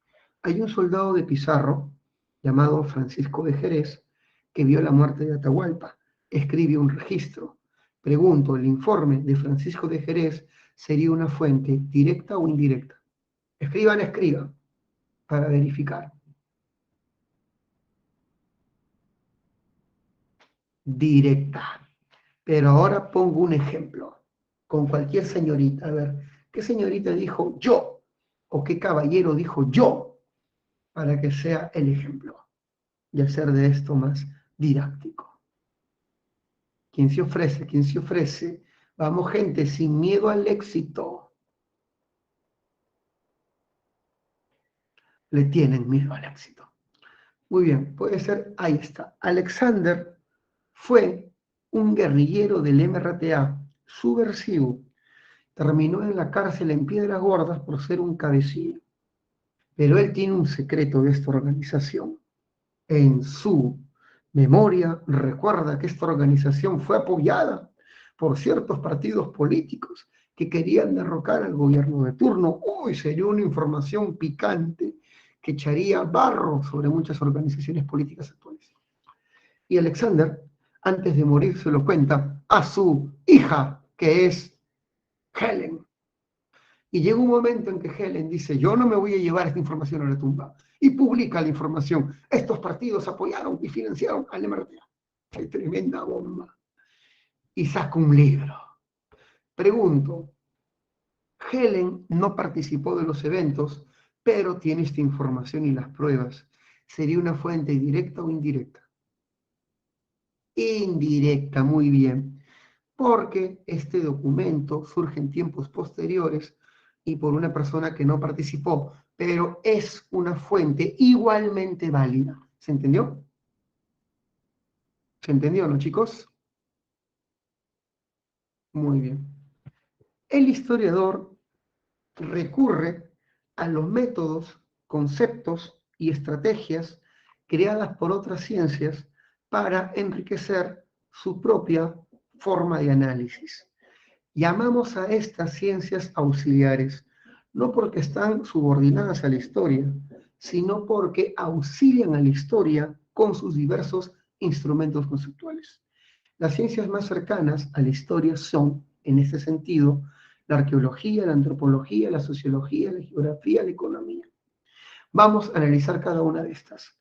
Hay un soldado de Pizarro, llamado Francisco de Jerez, que vio la muerte de Atahualpa. Escribe un registro. Pregunto, ¿el informe de Francisco de Jerez sería una fuente directa o indirecta? Escriban para verificar. directa. Pero ahora pongo un ejemplo con cualquier señorita. A ver, ¿qué señorita dijo yo? ¿O qué caballero dijo yo? Para que sea el ejemplo y hacer de esto más didáctico. ¿Quién se ofrece? ¿Quién se ofrece? Vamos, gente, sin miedo al éxito. Le tienen miedo al éxito. Muy bien, puede ser, ahí está. Alexander fue un guerrillero del MRTA, subversivo. Terminó en la cárcel en Piedras Gordas por ser un cabecilla. Pero él tiene un secreto de esta organización. En su memoria recuerda que esta organización fue apoyada por ciertos partidos políticos que querían derrocar al gobierno de turno. Uy, sería una información picante que echaría barro sobre muchas organizaciones políticas actuales. Y Alexander, antes de morir, se lo cuenta a su hija, que es Helen. Y llega un momento en que Helen dice, yo no me voy a llevar esta información a la tumba. Y publica la información. Estos partidos apoyaron y financiaron al MRTA. ¡Qué tremenda bomba! Y saca un libro. Pregunto, Helen no participó de los eventos, pero tiene esta información y las pruebas. ¿Sería una fuente directa o indirecta? Indirecta, muy bien. Porque este documento surge en tiempos posteriores y por una persona que no participó, pero es una fuente igualmente válida. ¿Se entendió? ¿Se entendió, no, chicos? Muy bien. El historiador recurre a los métodos, conceptos y estrategias creadas por otras ciencias para enriquecer su propia forma de análisis. Llamamos a estas ciencias auxiliares, no porque están subordinadas a la historia, sino porque auxilian a la historia con sus diversos instrumentos conceptuales. Las ciencias más cercanas a la historia son, en este sentido, la arqueología, la antropología, la sociología, la geografía, la economía. Vamos a analizar cada una de estas.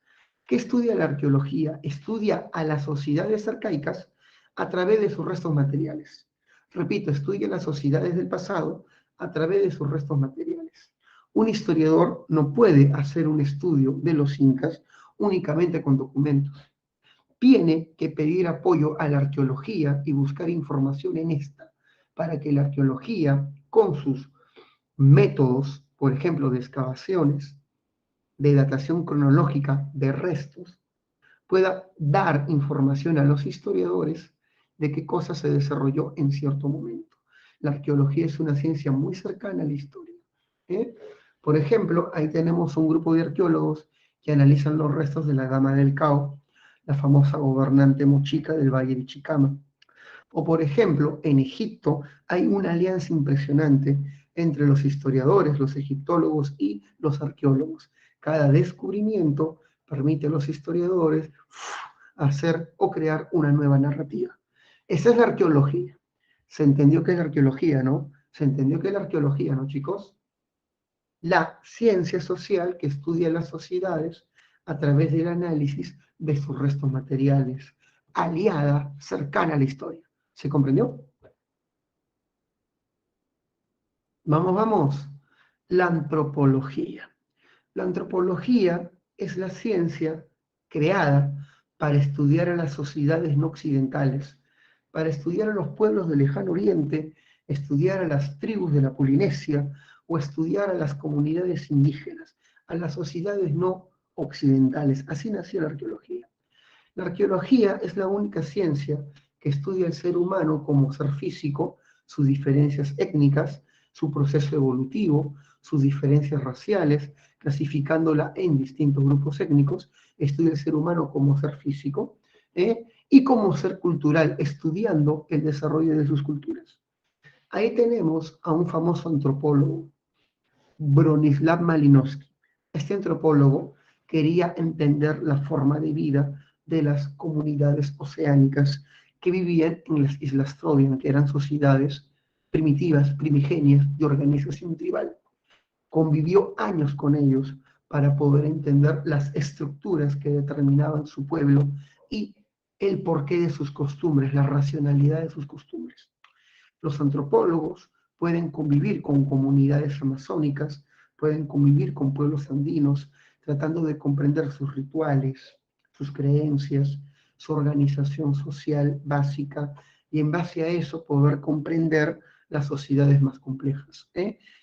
¿Qué estudia la arqueología? Estudia a las sociedades arcaicas a través de sus restos materiales. Repito, estudia las sociedades del pasado a través de sus restos materiales. Un historiador no puede hacer un estudio de los incas únicamente con documentos. Tiene que pedir apoyo a la arqueología y buscar información en esta, para que la arqueología, con sus métodos, por ejemplo, de excavaciones, de datación cronológica de restos, pueda dar información a los historiadores de qué cosa se desarrolló en cierto momento. La arqueología es una ciencia muy cercana a la historia. ¿Eh? Por ejemplo, ahí tenemos un grupo de arqueólogos que analizan los restos de la Dama del Cao, la famosa gobernante mochica del Valle de Chicama. O por ejemplo, en Egipto hay una alianza impresionante entre los historiadores, los egiptólogos y los arqueólogos. Cada descubrimiento permite a los historiadores hacer o crear una nueva narrativa. Esa es la arqueología. ¿Se entendió qué es la arqueología, no? ¿Se entendió qué es la arqueología, no, chicos? La ciencia social que estudia las sociedades a través del análisis de sus restos materiales, aliada, cercana a la historia. ¿Se comprendió? Vamos, vamos. La antropología. La antropología es la ciencia creada para estudiar a las sociedades no occidentales, para estudiar a los pueblos del lejano oriente, estudiar a las tribus de la Polinesia o estudiar a las comunidades indígenas, a las sociedades no occidentales. Así nació la arqueología. La arqueología es la única ciencia que estudia al ser humano como ser físico, sus diferencias étnicas, su proceso evolutivo, sus diferencias raciales, clasificándola en distintos grupos étnicos, estudia el ser humano como ser físico, y como ser cultural, estudiando el desarrollo de sus culturas. Ahí tenemos a un famoso antropólogo, Bronislaw Malinowski. Este antropólogo quería entender la forma de vida de las comunidades oceánicas que vivían en las Islas Trobriand, que eran sociedades primitivas, primigenias, de organización tribal. Convivió años con ellos para poder entender las estructuras que determinaban su pueblo y el porqué de sus costumbres, la racionalidad de sus costumbres. Los antropólogos pueden convivir con comunidades amazónicas, pueden convivir con pueblos andinos, tratando de comprender sus rituales, sus creencias, su organización social básica, y en base a eso poder comprender las sociedades más complejas.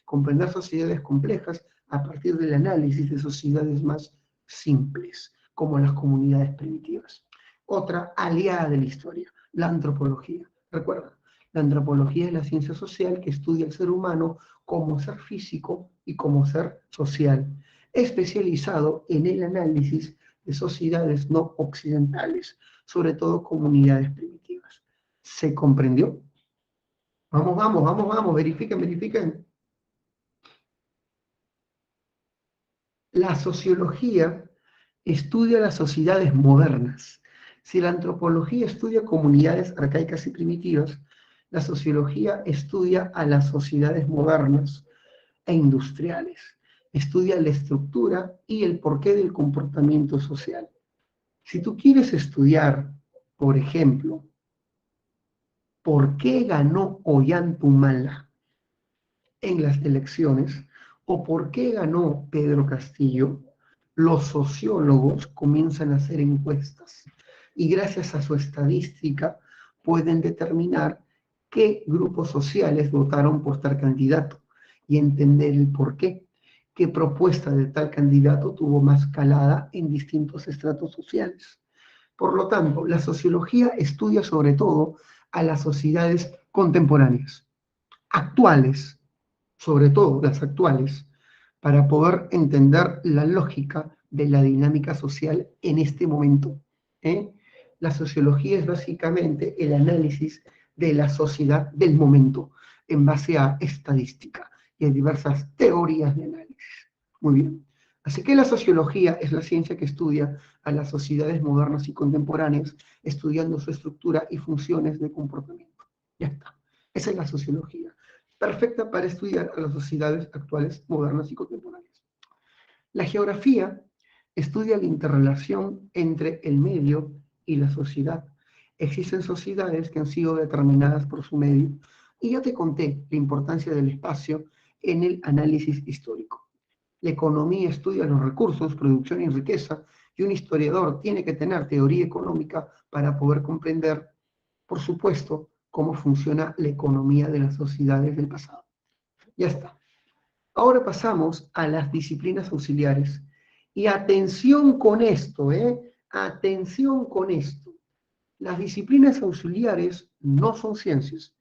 Comprender sociedades complejas a partir del análisis de sociedades más simples, como las comunidades primitivas. Otra aliada de la historia, la antropología. Recuerda, la antropología es la ciencia social que estudia al ser humano como ser físico y como ser social, especializado en el análisis de sociedades no occidentales, sobre todo comunidades primitivas. ¿Se comprendió? Vamos, vamos, vamos, vamos, verifiquen, verifiquen. La sociología estudia las sociedades modernas. Si la antropología estudia comunidades arcaicas y primitivas, la sociología estudia a las sociedades modernas e industriales. Estudia la estructura y el porqué del comportamiento social. Si tú quieres estudiar, por ejemplo, por qué ganó Ollantaytamala en las elecciones o por qué ganó Pedro Castillo, los sociólogos comienzan a hacer encuestas y gracias a su estadística pueden determinar qué grupos sociales votaron por tal candidato y entender el por qué propuesta de tal candidato tuvo más calada en distintos estratos sociales. Por lo tanto, la sociología estudia sobre todo a las sociedades contemporáneas, actuales, sobre todo las actuales, para poder entender la lógica de la dinámica social en este momento. ¿eh? La sociología es básicamente el análisis de la sociedad del momento en base a estadística y a diversas teorías de análisis. Muy bien. Así que la sociología es la ciencia que estudia a las sociedades modernas y contemporáneas, estudiando su estructura y funciones de comportamiento. Ya está. Esa es la sociología, perfecta para estudiar a las sociedades actuales, modernas y contemporáneas. La geografía estudia la interrelación entre el medio y la sociedad. Existen sociedades que han sido determinadas por su medio, y ya te conté la importancia del espacio en el análisis histórico. La economía estudia los recursos, producción y riqueza, y un historiador tiene que tener teoría económica para poder comprender, por supuesto, cómo funciona la economía de las sociedades del pasado. Ya está. Ahora pasamos a las disciplinas auxiliares. Y atención con esto, ¿eh? Atención con esto. Las disciplinas auxiliares no son ciencias.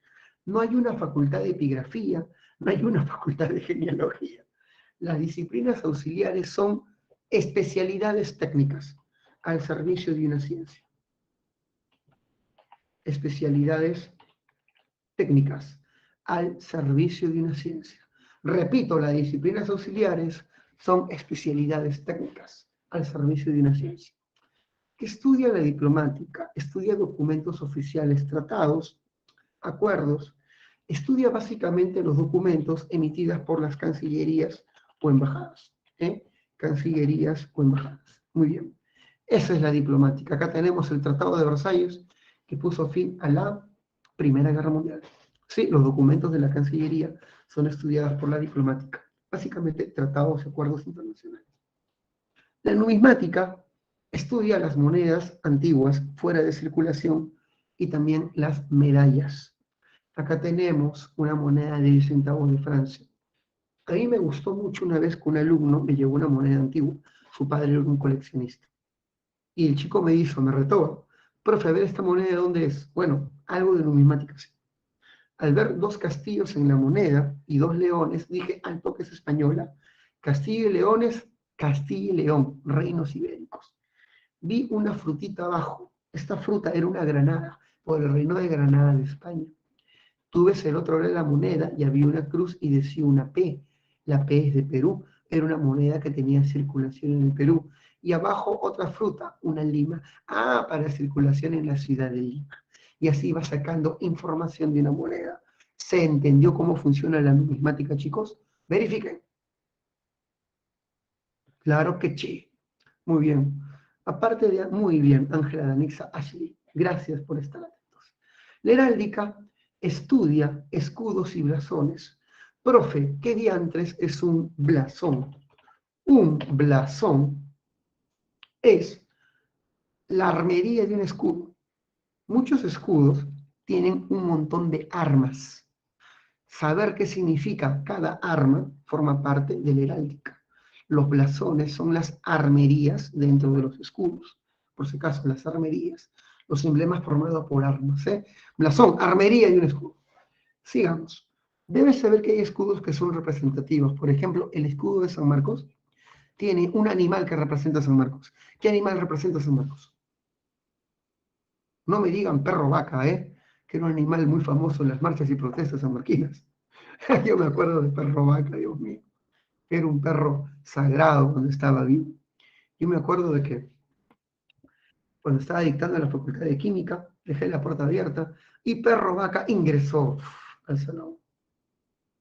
No hay una facultad de epigrafía, no hay una facultad de genealogía. Las disciplinas auxiliares son especialidades técnicas al servicio de una ciencia. Especialidades técnicas al servicio de una ciencia. Repito, las disciplinas auxiliares son especialidades técnicas al servicio de una ciencia. ¿Qué estudia la diplomática? Estudia documentos oficiales, tratados, acuerdos. Estudia básicamente los documentos emitidos por las cancillerías o embajadas. Cancillerías o embajadas. Muy bien. Esa es la diplomática. Acá tenemos el Tratado de Versalles, que puso fin a la Primera Guerra Mundial. Sí, los documentos de la Cancillería son estudiados por la diplomática. Básicamente, tratados y acuerdos internacionales. La numismática estudia las monedas antiguas fuera de circulación y también las medallas. Acá tenemos una moneda de 10 centavos de Francia. A mí me gustó mucho una vez que un alumno me llevó una moneda antigua. Su padre era un coleccionista. Y el chico me dijo, me retó, profe, a ver esta moneda, ¿de dónde es? Bueno, algo de numismática, sí. Al ver dos castillos en la moneda y dos leones, dije, al toque es española. Castillo y leones, Castilla y León, reinos ibéricos. Vi una frutita abajo. Esta fruta era una granada, por el reino de Granada de España. Tú ves el otro lado de la moneda y había una cruz y decía una P. La P es de Perú. Era una moneda que tenía circulación en el Perú. Y abajo otra fruta, una lima. Ah, para circulación en la ciudad de Lima. Y así va sacando información de una moneda. ¿Se entendió cómo funciona la numismática, chicos? Verifiquen. Claro que sí. Muy bien. Aparte de, muy bien, Ángela Danixa Ashley. Gracias por estar atentos. La heráldica estudia escudos y blasones. Profe, ¿qué diantres es un blasón? Un blasón es la armería de un escudo. Muchos escudos tienen un montón de armas. Saber qué significa cada arma forma parte de la heráldica. Los blasones son las armerías dentro de los escudos. Por si acaso, las armerías, los emblemas formados por armas. Blasón, armería y un escudo. Sigamos. Debes saber que hay escudos que son representativos. Por ejemplo, el escudo de San Marcos tiene un animal que representa a San Marcos. ¿Qué animal representa a San Marcos? No me digan perro vaca, que era un animal muy famoso en las marchas y protestas sanmarquinas. Yo me acuerdo de perro vaca, Dios mío. Era un perro sagrado cuando estaba vivo. Yo me acuerdo de que cuando estaba dictando en la Facultad de Química, dejé la puerta abierta y perro vaca ingresó al salón.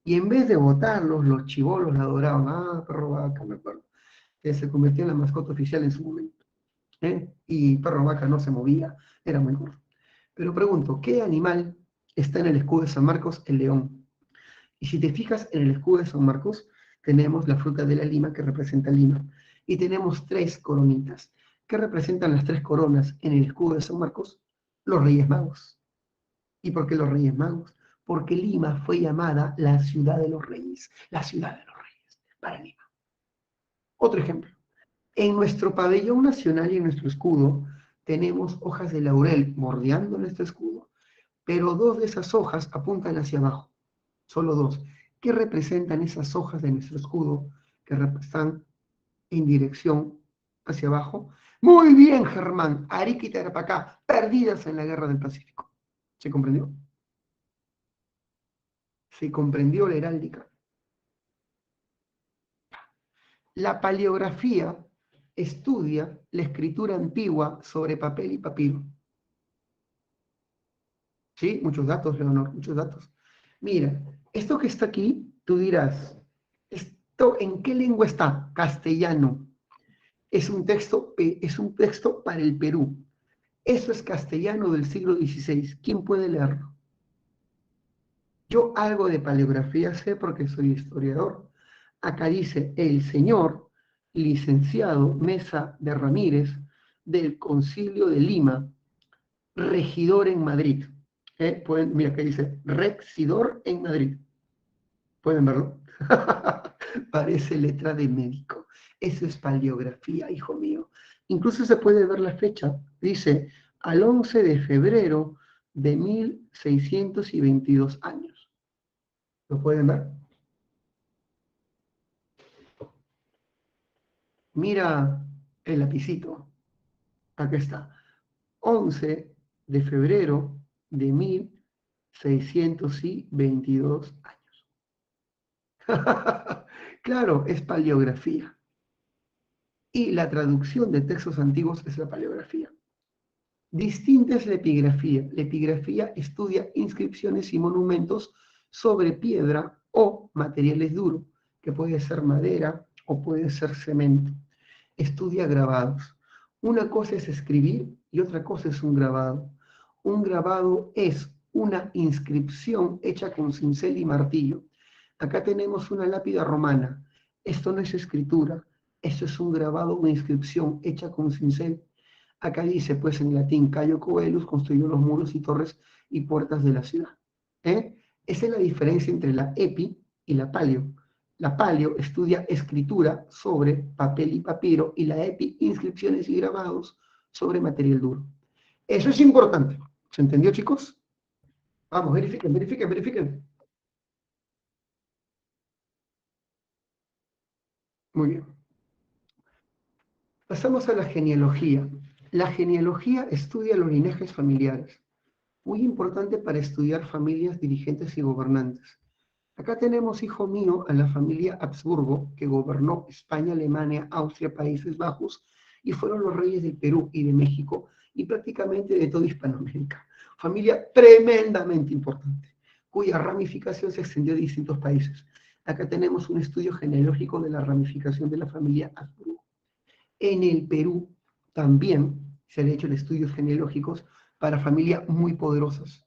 Y en vez de votarlos, los chibolos la adoraban. Ah, perro vaca, me acuerdo. Que se convirtió en la mascota oficial en su momento. Y perro vaca no se movía, era muy gordo. Pero pregunto, ¿qué animal está en el escudo de San Marcos? El león. Y si te fijas en el escudo de San Marcos, tenemos la fruta de la lima que representa Lima. Y tenemos 3 coronitas. ¿Qué representan las 3 coronas en el escudo de San Marcos? Los Reyes Magos. ¿Y por qué los Reyes Magos? Porque Lima fue llamada la ciudad de los reyes. La ciudad de los reyes, para Lima. Otro ejemplo. En nuestro pabellón nacional y en nuestro escudo tenemos hojas de laurel bordeando nuestro escudo, pero 2 de esas hojas apuntan hacia abajo. Solo 2. ¿Qué representan esas hojas de nuestro escudo que están en dirección hacia abajo? Muy bien, Germán. Arica y Tarapacá, perdidas en la Guerra del Pacífico. ¿Se comprendió? ¿Se comprendió la heráldica? La paleografía estudia la escritura antigua sobre papel y papiro. ¿Sí? Muchos datos, Leonor, muchos datos. Mira, esto que está aquí, tú dirás, ¿esto en qué lengua está? Castellano. Es un texto para el Perú. Eso es castellano del siglo XVI. ¿Quién puede leerlo? Yo algo de paleografía sé porque soy historiador. Acá dice el señor licenciado Mesa de Ramírez del Concilio de Lima, regidor en Madrid. Mira que dice regidor en Madrid. ¿Pueden verlo? Parece letra de médico. Eso es paleografía, hijo mío. Incluso se puede ver la fecha. Dice al 11 de febrero de 1622 años. ¿Lo pueden ver? Mira el lapicito. Aquí está. 11 de febrero de 1622 años. Claro, es paleografía. Y la traducción de textos antiguos es la paleografía. Distinta es la epigrafía. La epigrafía estudia inscripciones y monumentos sobre piedra o materiales duros, que puede ser madera o puede ser cemento. Estudia grabados. Una cosa es escribir y otra cosa es un grabado. Un grabado es una inscripción hecha con cincel y martillo. Acá tenemos una lápida romana. Esto no es escritura, esto es un grabado, una inscripción hecha con cincel. Acá dice, pues en latín, Cayo Coelus construyó los muros y torres y puertas de la ciudad. Esa es la diferencia entre la epi y la paleo. La paleo estudia escritura sobre papel y papiro y la epi, inscripciones y grabados sobre material duro. Eso es importante. ¿Se entendió, chicos? Vamos, verifiquen, verifiquen, verifiquen. Muy bien. Pasamos a la genealogía. La genealogía estudia los linajes familiares. Muy importante para estudiar familias, dirigentes y gobernantes. Acá tenemos, hijo mío, a la familia Habsburgo, que gobernó España, Alemania, Austria, Países Bajos, y fueron los reyes del Perú y de México, y prácticamente de toda Hispanoamérica. Familia tremendamente importante, cuya ramificación se extendió a distintos países. Acá tenemos un estudio genealógico de la ramificación de la familia Habsburgo. En el Perú también se han hecho estudios genealógicos para familias muy poderosas.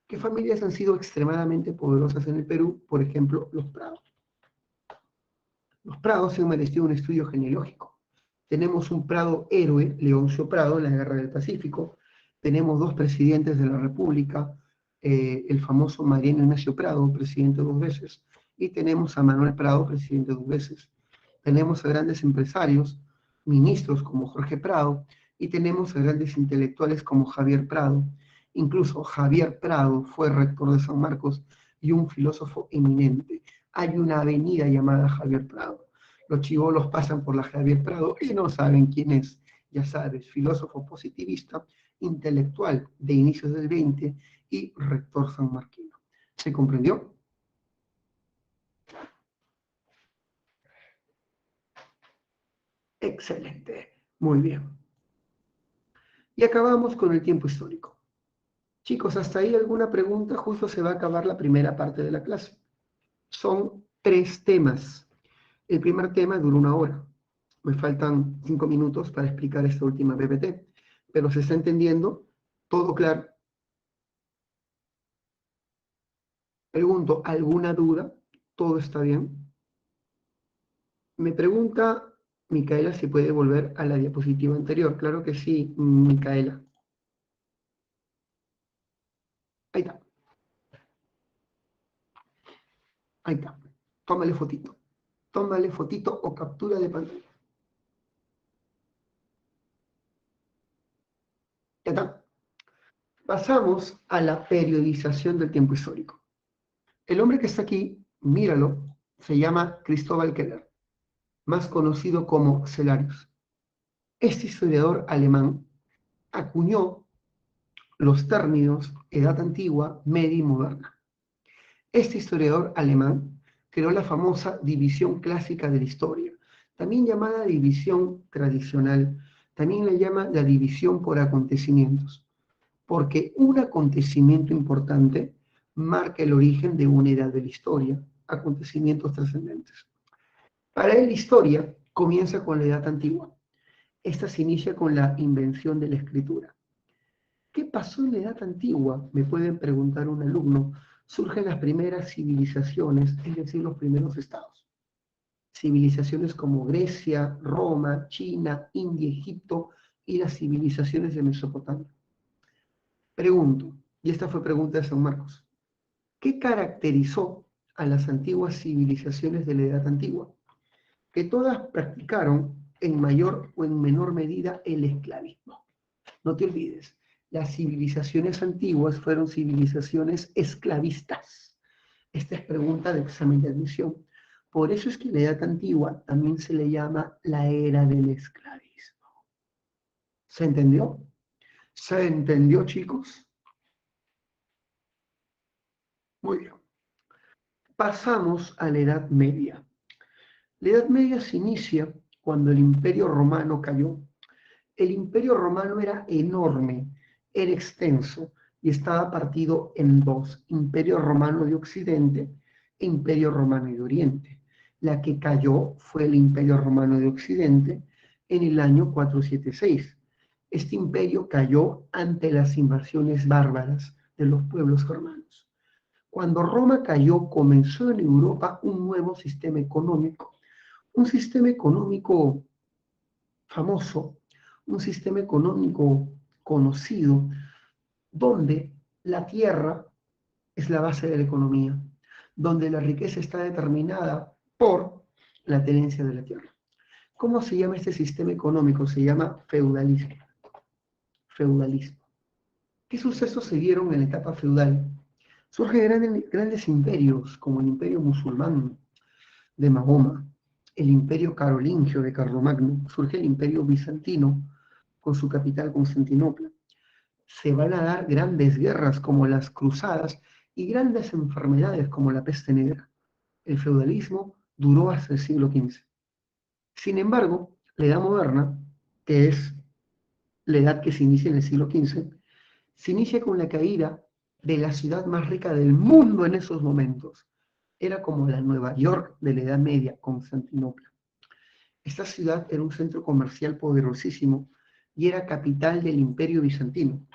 ¿Qué familias han sido extremadamente poderosas en el Perú? Por ejemplo, los Prados. Los Prados se han merecido un estudio genealógico. Tenemos un Prado héroe, Leoncio Prado, en la Guerra del Pacífico. Tenemos dos presidentes de la República, el famoso Mariano Ignacio Prado, presidente 2 veces, y tenemos a Manuel Prado, presidente 2 veces. Tenemos a grandes empresarios, ministros como Jorge Prado, y tenemos a grandes intelectuales como Javier Prado. Incluso Javier Prado fue rector de San Marcos y un filósofo eminente. Hay una avenida llamada Javier Prado. Los chibolos pasan por la Javier Prado y no saben quién es. Ya sabes, filósofo positivista, intelectual de inicios del 20 y rector sanmarquino. ¿Se comprendió? Excelente. Muy bien. Y acabamos con el tiempo histórico. Chicos, ¿hasta ahí alguna pregunta? Justo se va a acabar la primera parte de la clase. Son 3 temas. El primer tema dura 1 hora. Me faltan 5 minutos para explicar esta última PPT. Pero se está entendiendo, todo claro. Pregunto, ¿alguna duda? ¿Todo está bien? Me pregunta Micaela si puede volver a la diapositiva anterior. Claro que sí, Micaela. Ahí está, ahí está. Tómale fotito. Tómale fotito o captura de pantalla. Ya está. Pasamos a la periodización del tiempo histórico. El hombre que está aquí, míralo, se llama Cristóbal Keller, más conocido como Celarius. Este historiador alemán acuñó los términos edad antigua, media y moderna. Este historiador alemán creó la famosa división clásica de la historia, también llamada división tradicional, también la llama la división por acontecimientos, porque un acontecimiento importante marca el origen de una edad de la historia, acontecimientos trascendentes. Para él la historia comienza con la edad antigua. Esta se inicia con la invención de la escritura. ¿Qué pasó en la edad antigua? Me pueden preguntar un alumno. Surgen las primeras civilizaciones, es decir, los primeros estados. Civilizaciones como Grecia, Roma, China, India, Egipto y las civilizaciones de Mesopotamia. Pregunto, y esta fue pregunta de San Marcos, ¿qué caracterizó a las antiguas civilizaciones de la edad antigua? Que todas practicaron en mayor o en menor medida el esclavismo. No te olvides, las civilizaciones antiguas fueron civilizaciones esclavistas. Esta es pregunta de examen de admisión. Por eso es que la edad antigua también se le llama la era del esclavismo. ¿Se entendió? ¿Se entendió, chicos? Muy bien. Pasamos a la Edad Media. La Edad Media se inicia cuando el Imperio Romano cayó. El Imperio Romano era enorme, era extenso y estaba partido en 2, Imperio Romano de Occidente e Imperio Romano de Oriente. La que cayó fue el Imperio Romano de Occidente en el año 476. Este imperio cayó ante las invasiones bárbaras de los pueblos germanos. Cuando Roma cayó, comenzó en Europa un nuevo sistema económico, un sistema económico famoso, un sistema económico conocido, donde la tierra es la base de la economía, donde la riqueza está determinada por la tenencia de la tierra. ¿Cómo se llama este sistema económico? Se llama feudalismo. Feudalismo. ¿Qué sucesos se dieron en la etapa feudal? Surgen grandes imperios, como el imperio musulmán de Mahoma, el imperio carolingio de Carlomagno, surge el imperio bizantino con su capital Constantinopla. Se van a dar grandes guerras como las cruzadas y grandes enfermedades como la peste negra. El feudalismo duró hasta el siglo XV. Sin embargo, la edad moderna, que es la edad que se inicia en el siglo XV, se inicia con la caída de la ciudad más rica del mundo en esos momentos. Era como la Nueva York de la Edad Media, Constantinopla. Esta ciudad era un centro comercial poderosísimo y era capital del Imperio Bizantino.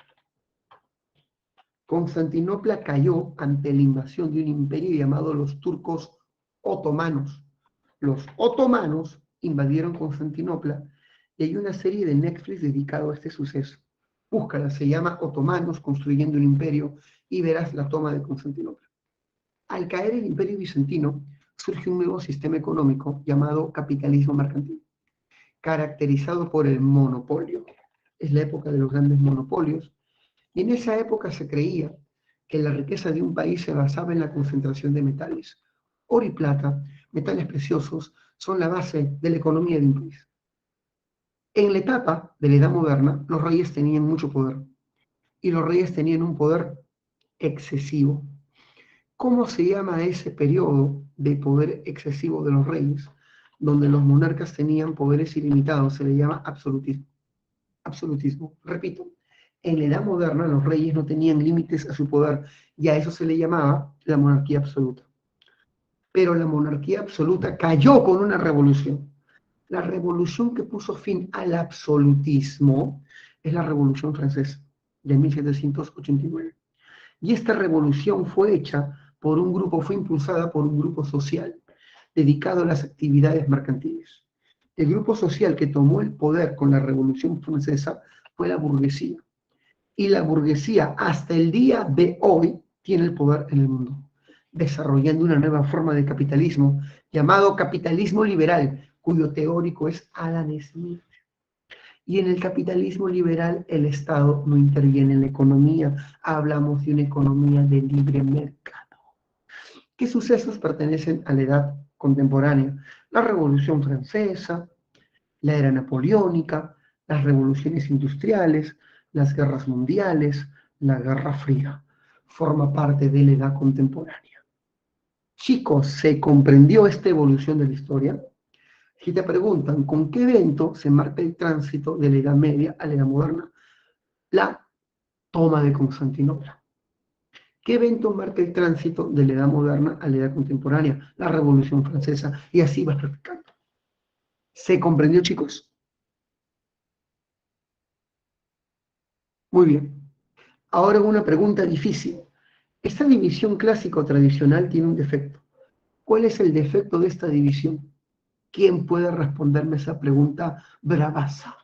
Constantinopla cayó ante la invasión de un imperio llamado los turcos otomanos. Los otomanos invadieron Constantinopla y hay una serie de Netflix dedicado a este suceso. Búscala, se llama Otomanos construyendo un imperio y verás la toma de Constantinopla. Al caer el imperio bizantino, surge un nuevo sistema económico llamado capitalismo mercantil, caracterizado por el monopolio. Es la época de los grandes monopolios, y en esa época se creía que la riqueza de un país se basaba en la concentración de metales. Oro y plata, metales preciosos, son la base de la economía de un país. En la etapa de la Edad Moderna, los reyes tenían mucho poder, y los reyes tenían un poder excesivo. ¿Cómo se llama ese periodo de poder excesivo de los reyes, donde los monarcas tenían poderes ilimitados? Se le llama absolutismo. Absolutismo. Repito, en la Edad Moderna los reyes no tenían límites a su poder y a eso se le llamaba la monarquía absoluta. Pero la monarquía absoluta cayó con una revolución. La revolución que puso fin al absolutismo es la Revolución Francesa de 1789. Y esta revolución fue hecha por un grupo, fue impulsada por un grupo social dedicado a las actividades mercantiles. El grupo social que tomó el poder con la Revolución Francesa fue la burguesía. Y la burguesía hasta el día de hoy tiene el poder en el mundo, desarrollando una nueva forma de capitalismo llamado capitalismo liberal, cuyo teórico es Adam Smith. Y en el capitalismo liberal el Estado no interviene en la economía, hablamos de una economía de libre mercado. ¿Qué sucesos pertenecen a la edad contemporánea? La Revolución Francesa, la era napoleónica, las revoluciones industriales, las guerras mundiales, la Guerra Fría. Forma parte de la edad contemporánea. Chicos, ¿se comprendió esta evolución de la historia? Si te preguntan con qué evento se marca el tránsito de la Edad Media a la Edad Moderna, la toma de Constantinopla. ¿Qué evento marca el tránsito de la Edad Moderna a la Edad Contemporánea? La Revolución Francesa, y así va practicando. ¿Se comprendió, chicos? Muy bien. Ahora una pregunta difícil. Esta división clásica o tradicional tiene un defecto. ¿Cuál es el defecto de esta división? ¿Quién puede responderme esa pregunta bravaza?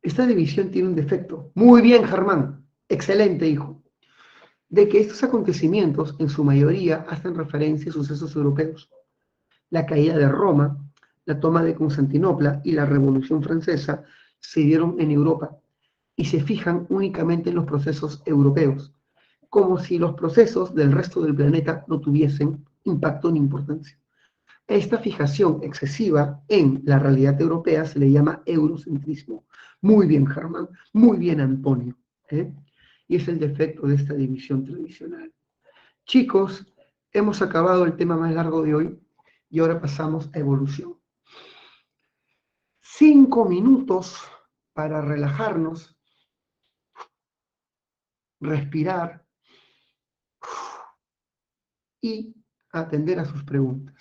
Esta división tiene un defecto. Muy bien, Germán. Excelente, hijo. De que estos acontecimientos, en su mayoría, hacen referencia a sucesos europeos. La caída de Roma, la toma de Constantinopla y la Revolución Francesa se dieron en Europa y se fijan únicamente en los procesos europeos, como si los procesos del resto del planeta no tuviesen impacto ni importancia. Esta fijación excesiva en la realidad europea se le llama eurocentrismo. Muy bien, Germán. Muy bien, Antonio. ¿Eh? Y es el defecto de esta división tradicional. Chicos, hemos acabado el tema más largo de hoy y ahora pasamos a evolución. 5 minutos para relajarnos, respirar y atender a sus preguntas.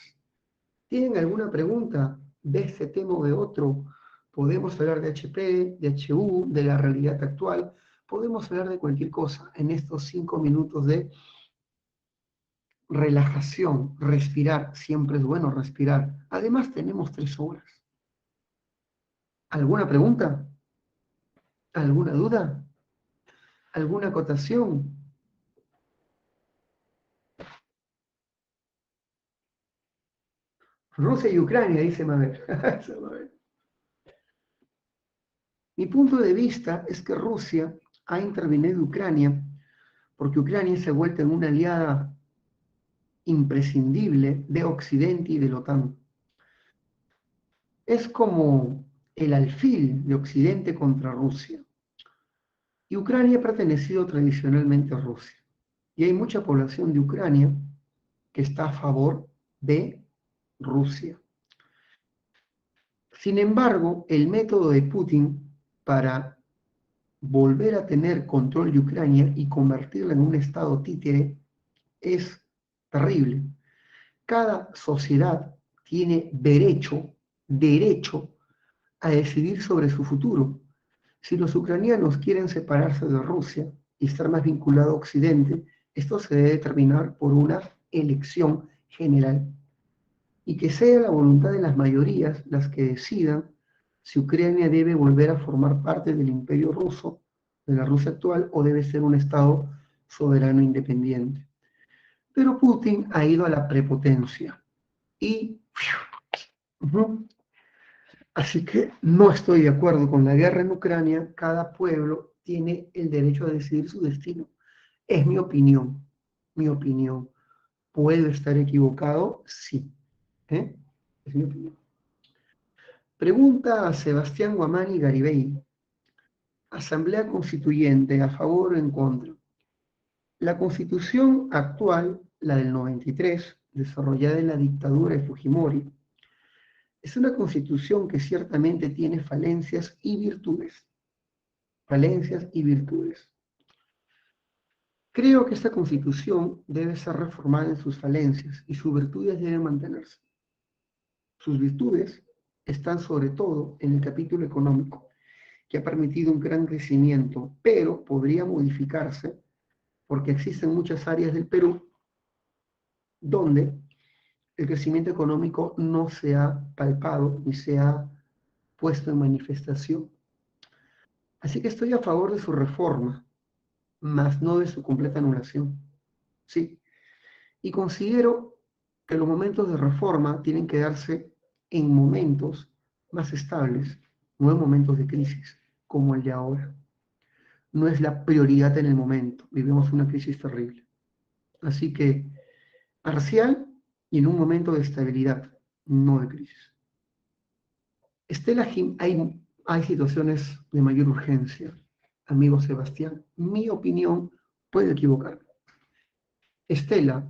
¿Tienen alguna pregunta de este tema o de otro? Podemos hablar de HP, de HU, de la realidad actual. Podemos hablar de cualquier cosa en estos 5 minutos de relajación. Respirar, siempre es bueno respirar. Además tenemos 3 horas. ¿Alguna pregunta? ¿Alguna duda? ¿Alguna acotación? Rusia y Ucrania, dice Mabel. Mi punto de vista es que Rusia ha intervenido en Ucrania porque Ucrania se ha vuelto en una aliada imprescindible de Occidente y de la OTAN. Es como el alfil de Occidente contra Rusia. Y Ucrania ha pertenecido tradicionalmente a Rusia. Y hay mucha población de Ucrania que está a favor de Rusia. Sin embargo, el método de Putin para volver a tener control de Ucrania y convertirla en un estado títere es terrible. Cada sociedad tiene derecho a decidir sobre su futuro. Si los ucranianos quieren separarse de Rusia y estar más vinculados a Occidente, esto se debe determinar por una elección general y que sea la voluntad de las mayorías las que decidan si Ucrania debe volver a formar parte del imperio ruso, de la Rusia actual, o debe ser un Estado soberano independiente. Pero Putin ha ido a la prepotencia y así que no estoy de acuerdo con la guerra en Ucrania. Cada pueblo tiene el derecho a decidir su destino. Es mi opinión, mi opinión. ¿Puedo estar equivocado? Sí. ¿Eh? Es mi opinión. Pregunta a Sebastián Guamani Garibay. Asamblea Constituyente, ¿a favor o en contra? La Constitución actual, la del 93, desarrollada en la dictadura de Fujimori, es una Constitución que ciertamente tiene falencias y virtudes. Falencias y virtudes. Creo que esta Constitución debe ser reformada en sus falencias y sus virtudes deben mantenerse. Sus virtudes están sobre todo en el capítulo económico, que ha permitido un gran crecimiento, pero podría modificarse porque existen muchas áreas del Perú donde el crecimiento económico no se ha palpado ni se ha puesto en manifestación. Así que estoy a favor de su reforma, mas no de su completa anulación. Sí, y considero que los momentos de reforma tienen que darse en momentos más estables, no en momentos de crisis como el de ahora. No es la prioridad en el momento, vivimos una crisis terrible. Así que parcial y en un momento de estabilidad, no de crisis. Estela Jim, hay situaciones de mayor urgencia, amigo Sebastián. Mi opinión puede equivocarme. Estela,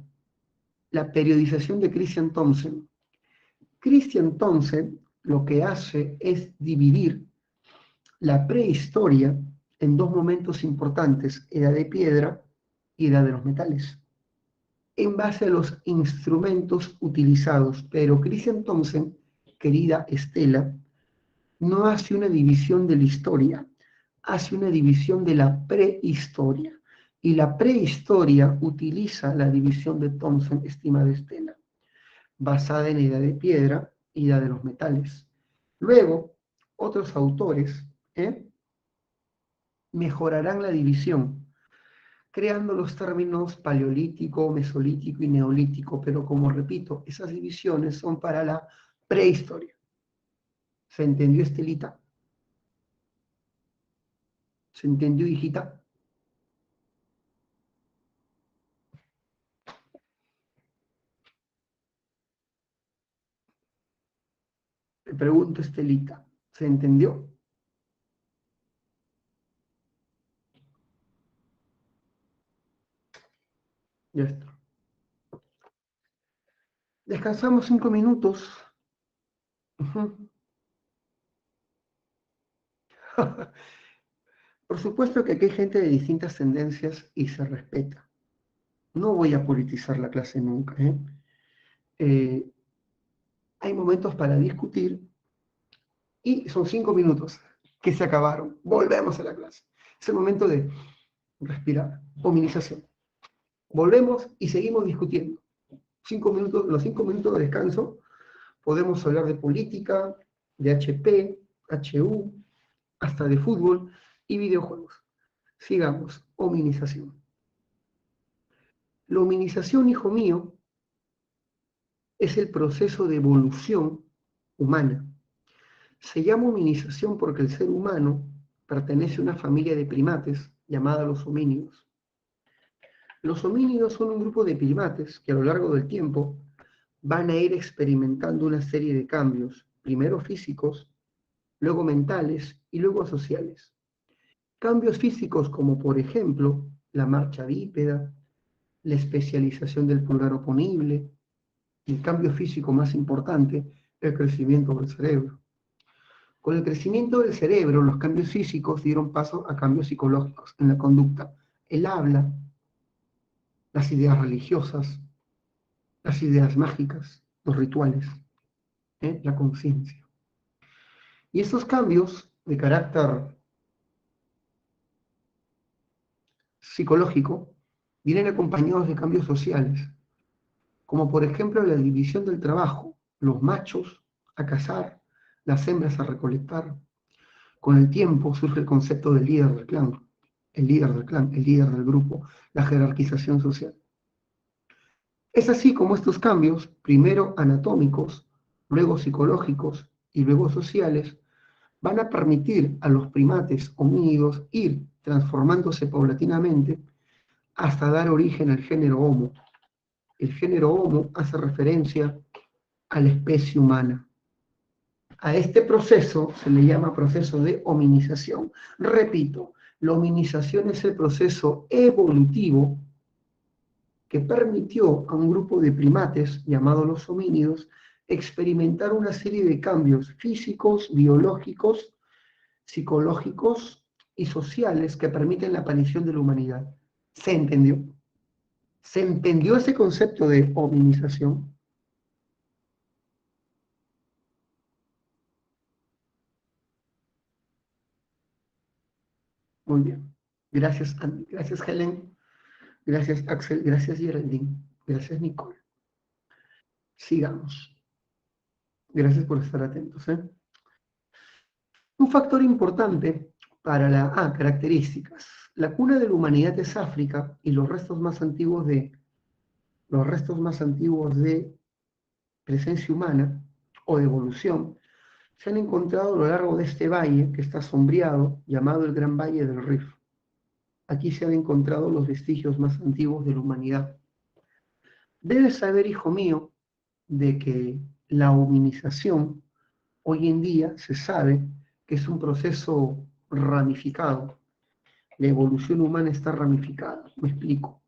la periodización de Christian Thompson. Christian Thompson lo que hace es dividir la prehistoria en dos momentos importantes, edad de piedra y edad de los metales, en base a los instrumentos utilizados. Pero Christian Thompson, querida Estela, no hace una división de la historia, hace una división de la prehistoria. Y la prehistoria utiliza la división de Thompson, estimada Estela, basada en edad de piedra y edad de los metales. Luego, otros autores mejorarán la división, creando los términos paleolítico, mesolítico y neolítico, pero como repito, esas divisiones son para la prehistoria. ¿Se entendió, Estelita? ¿Se entendió, hijita? Te pregunto, Estelita, ¿se entendió? Ya está. Descansamos 5 minutos. Ujú. Por supuesto que aquí hay gente de distintas tendencias y se respeta. No voy a politizar la clase nunca. Eh, hay momentos para discutir y son 5 minutos que se acabaron. Volvemos a la clase. Es el momento de respirar, hominización. Volvemos y seguimos discutiendo. 5 minutos, los 5 minutos de descanso, podemos hablar de política, de HP, HU, hasta de fútbol y videojuegos. Sigamos, hominización. La hominización, hijo mío, es el proceso de evolución humana. Se llama hominización porque el ser humano pertenece a una familia de primates llamada los homínidos. Los homínidos son un grupo de primates que a lo largo del tiempo van a ir experimentando una serie de cambios, primero físicos, luego mentales y luego sociales. Cambios físicos como por ejemplo la marcha bípeda, la especialización del pulgar oponible, y el cambio físico más importante, el crecimiento del cerebro. Con el crecimiento del cerebro, los cambios físicos dieron paso a cambios psicológicos en la conducta, el habla, las ideas religiosas, las ideas mágicas, los rituales, la conciencia. Y estos cambios de carácter psicológico vienen acompañados de cambios sociales, como por ejemplo la división del trabajo, los machos a cazar, las hembras a recolectar. Con el tiempo surge el concepto del líder del clan, el líder del grupo, la jerarquización social. Es así como estos cambios, primero anatómicos, luego psicológicos y luego sociales, van a permitir a los primates homínidos ir transformándose paulatinamente hasta dar origen al género Homo. El género Homo hace referencia a la especie humana. A este proceso se le llama proceso de hominización. Repito, la hominización es el proceso evolutivo que permitió a un grupo de primates, llamados los homínidos, experimentar una serie de cambios físicos, biológicos, psicológicos y sociales que permiten la aparición de la humanidad. ¿Se entendió? ¿Se entendió ese concepto de hominización? Muy bien. Gracias, Andy. Gracias, Helen. Gracias, Axel. Gracias, Geraldine. Gracias, Nicole. Sigamos. Gracias por estar atentos. Un factor importante para características. La cuna de la humanidad es África y los restos más antiguos de presencia humana o de evolución se han encontrado a lo largo de este valle que está sombreado, llamado el Gran Valle del Rif. Aquí se han encontrado los vestigios más antiguos de la humanidad. Debes saber, hijo mío, de que la hominización hoy en día se sabe que es un proceso ramificado. La evolución humana está ramificada. Me explico.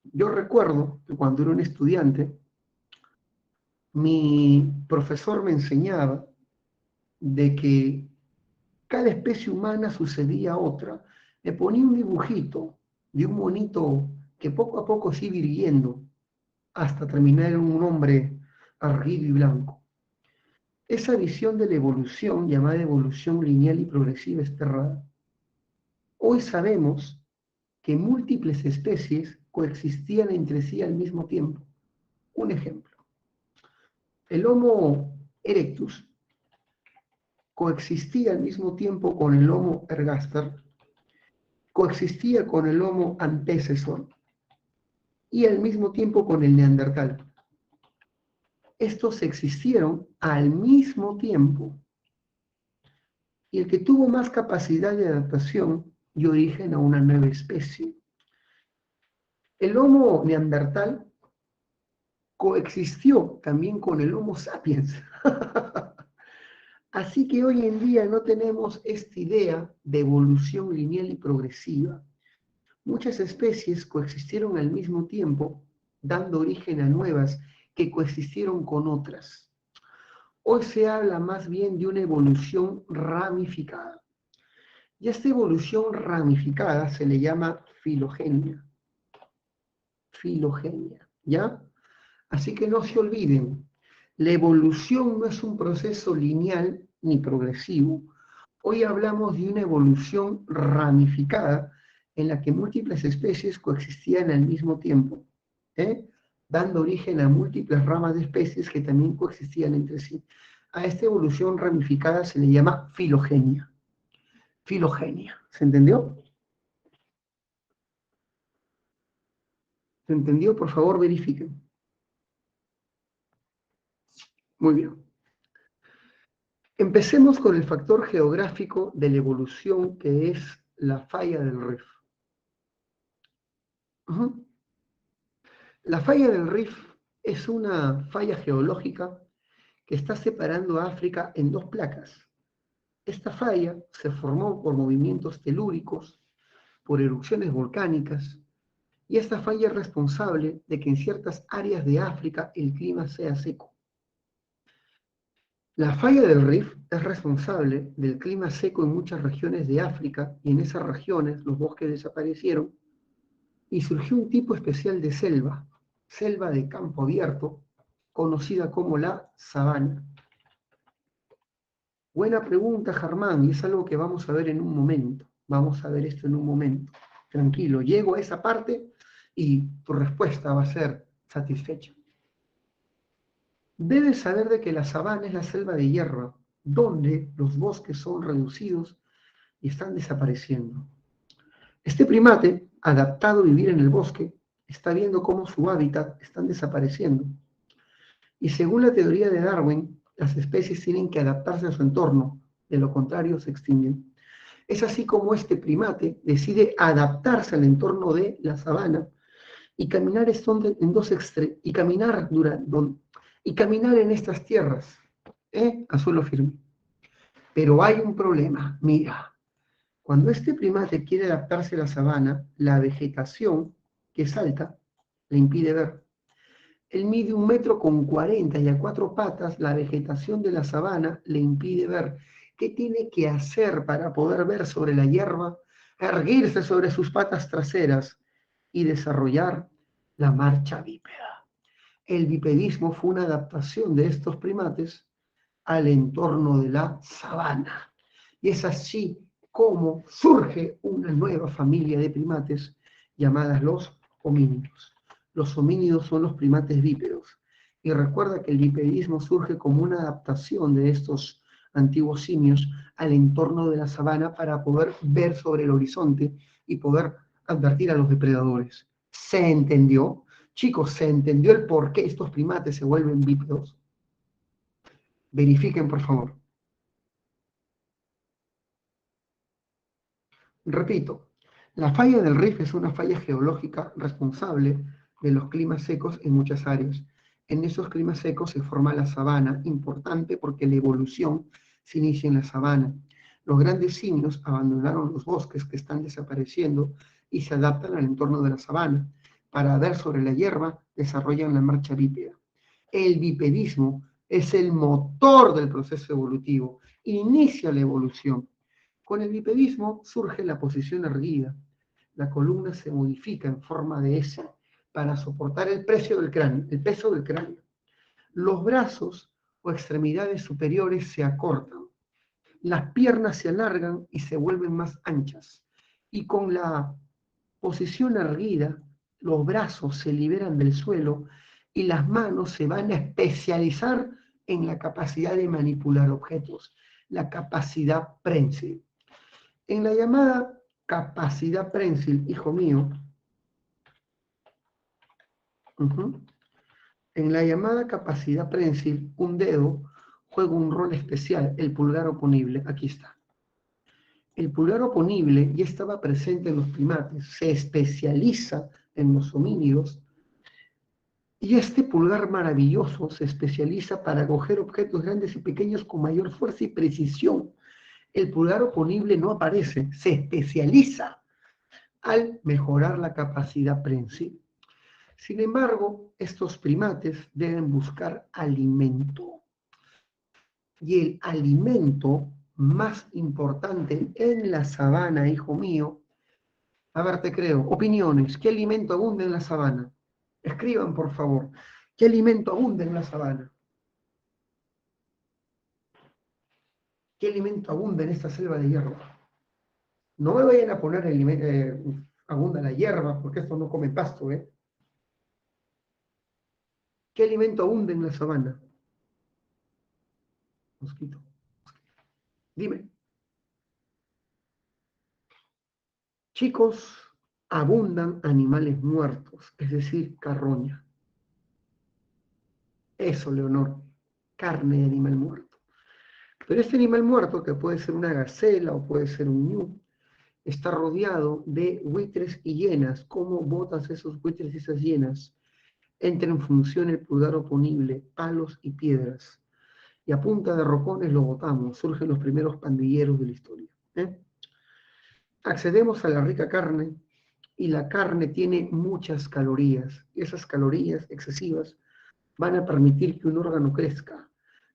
Yo recuerdo que cuando era un estudiante, mi profesor me enseñaba de que cada especie humana sucedía a otra. Me ponía un dibujito de un monito que poco a poco se iba irguiendo hasta terminar en un hombre erguido y blanco. Esa visión de la evolución, llamada evolución lineal y progresiva, es errada. Hoy sabemos que múltiples especies coexistían entre sí al mismo tiempo. Un ejemplo, el Homo erectus coexistía al mismo tiempo con el Homo ergaster, coexistía con el Homo antecessor y al mismo tiempo con el Neandertal. Estos existieron al mismo tiempo y el que tuvo más capacidad de adaptación dio origen a una nueva especie. El Homo neandertal coexistió también con el Homo sapiens. Así que hoy en día no tenemos esta idea de evolución lineal y progresiva. Muchas especies coexistieron al mismo tiempo, dando origen a nuevas que coexistieron con otras. Hoy se habla más bien de una evolución ramificada. Y a esta evolución ramificada se le llama filogenia. Filogenia, ¿ya? Así que no se olviden, la evolución no es un proceso lineal ni progresivo. Hoy hablamos de una evolución ramificada en la que múltiples especies coexistían al mismo tiempo, dando origen a múltiples ramas de especies que también coexistían entre sí. A esta evolución ramificada se le llama filogenia. Filogenia, ¿se entendió? ¿Se entendió? Por favor, verifiquen. Muy bien. Empecemos con el factor geográfico de la evolución, que es la falla del Rif. La falla del Rif es una falla geológica que está separando a África en dos placas. Esta falla se formó por movimientos telúricos, por erupciones volcánicas, y esta falla es responsable de que en ciertas áreas de África el clima sea seco. La falla del Rif es responsable del clima seco en muchas regiones de África, y en esas regiones los bosques desaparecieron y surgió un tipo especial de selva de campo abierto, conocida como la sabana. Buena pregunta, Germán, y es algo que vamos a ver en un momento. Vamos a ver esto en un momento. tranquilo, llego a esa parte y tu respuesta va a ser satisfecha. Debes saber de que la sabana es la selva de hierba, donde los bosques son reducidos y están desapareciendo. Este primate, adaptado a vivir en el bosque, está viendo cómo su hábitat está desapareciendo. Y según la teoría de Darwin, las especies tienen que adaptarse a su entorno, de lo contrario se extinguen. Es así como este primate decide adaptarse al entorno de la sabana y caminar y caminar en estas tierras, a suelo firme. Pero hay un problema, mira, cuando este primate quiere adaptarse a la sabana, la vegetación que salta le impide ver. Él mide 1,40 m y a 4 patas, la vegetación de la sabana le impide ver. ¿Qué tiene que hacer para poder ver sobre la hierba, erguirse sobre sus patas traseras y desarrollar la marcha bípeda? El bipedismo fue una adaptación de estos primates al entorno de la sabana. Y es así como surge una nueva familia de primates llamadas los homínidos. Los homínidos son los primates bípedos. Y recuerda que el bipedismo surge como una adaptación de estos antiguos simios al entorno de la sabana para poder ver sobre el horizonte y poder advertir a los depredadores. ¿Se entendió? Chicos, ¿se entendió el por qué estos primates se vuelven bípedos? Verifiquen, por favor. Repito, la falla del Rif es una falla geológica responsable de los climas secos en muchas áreas. En esos climas secos se forma la sabana, importante porque la evolución se inicia en la sabana. Los grandes simios abandonaron los bosques que están desapareciendo y se adaptan al entorno de la sabana. Para ver sobre la hierba, desarrollan la marcha bípeda. El bipedismo es el motor del proceso evolutivo, inicia la evolución. Con el bipedismo surge la posición erguida. La columna se modifica en forma de S para soportar el peso del cráneo. Los brazos o extremidades superiores se acortan. Las piernas se alargan y se vuelven más anchas. Y con la posición erguida, los brazos se liberan del suelo y las manos se van a especializar en la capacidad de manipular objetos, la capacidad prensil. En la llamada capacidad prensil, hijo mío, en la llamada capacidad prensil, un dedo juega un rol especial, el pulgar oponible. Aquí está. El pulgar oponible ya estaba presente en los primates, se especializa en los homínidos, y este pulgar maravilloso se especializa para coger objetos grandes y pequeños con mayor fuerza y precisión. El pulgar oponible no aparece, se especializa al mejorar la capacidad prensil. Sin embargo, estos primates deben buscar alimento. Y el alimento más importante en la sabana, hijo mío, a ver, te creo, opiniones, ¿qué alimento abunda en la sabana? Escriban, por favor, ¿qué alimento abunda en la sabana? ¿Qué alimento abunda en esta selva de hierba? No me vayan a poner abunda la hierba, porque esto no come pasto, ¿eh? ¿Qué alimento abunda en la sabana? Mosquito. Dime. Chicos, abundan animales muertos, es decir, carroña. Eso, Leonor, carne de animal muerto. Pero este animal muerto, que puede ser una gacela o puede ser un ñu, está rodeado de buitres y hienas. ¿Cómo botas esos buitres y esas hienas? Entra en función el pulgar oponible, palos y piedras. Y a punta de rocones lo botamos. Surgen los primeros pandilleros de la historia. Accedemos a la rica carne y la carne tiene muchas calorías. Y esas calorías excesivas van a permitir que un órgano crezca.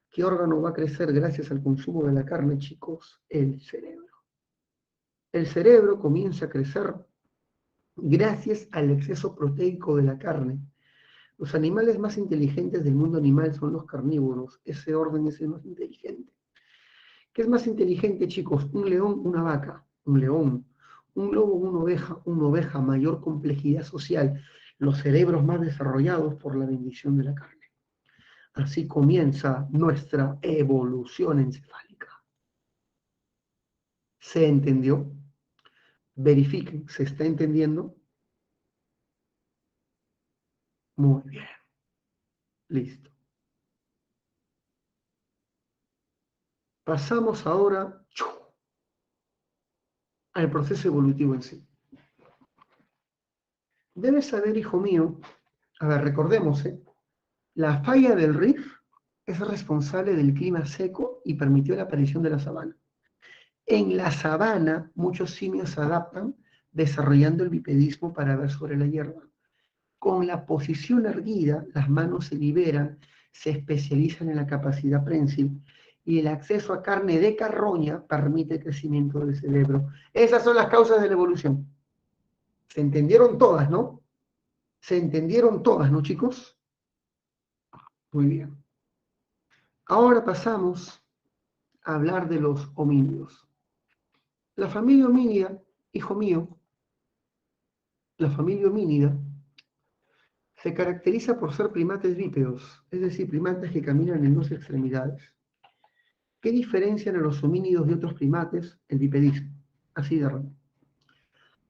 ¿Qué órgano va a crecer gracias al consumo de la carne, chicos? El cerebro. El cerebro comienza a crecer gracias al exceso proteico de la carne. Los animales más inteligentes del mundo animal son los carnívoros. Ese orden es el más inteligente. ¿Qué es más inteligente, chicos? ¿Un león, una vaca? Un león. Un lobo, una oveja, mayor complejidad social, los cerebros más desarrollados por la bendición de la carne. Así comienza nuestra evolución encefálica. ¿Se entendió? Verifiquen, ¿se está entendiendo? Muy bien, listo. Pasamos ahora al proceso evolutivo en sí. Debes saber, hijo mío, a ver, recordemos, la falla del Rift es responsable del clima seco y permitió la aparición de la sabana. En la sabana, muchos simios se adaptan desarrollando el bipedismo para ver sobre la hierba. Con la posición erguida, las manos se liberan, se especializan en la capacidad prensil y el acceso a carne de carroña permite el crecimiento del cerebro. Esas son las causas de la evolución. ¿Se entendieron todas, no? ¿Se entendieron todas, no, chicos? Muy bien. Ahora pasamos a hablar de los homínidos. La familia homínida, hijo mío, la familia homínida se caracteriza por ser primates bípedos, es decir, primates que caminan en dos extremidades. ¿Qué diferencian a los homínidos de otros primates? El bipedismo, así de rápido.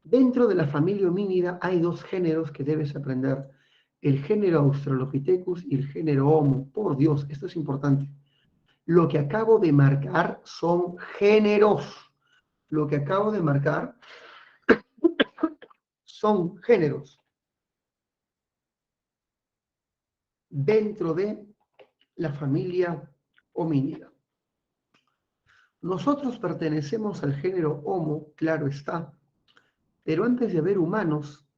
Dentro de la familia homínida hay dos géneros que debes aprender, el género Australopithecus y el género Homo. Por Dios, esto es importante. Lo que acabo de marcar son géneros. Lo que acabo de marcar son géneros dentro de la familia homínida. Nosotros pertenecemos al género Homo, claro está, pero antes de haber humanos,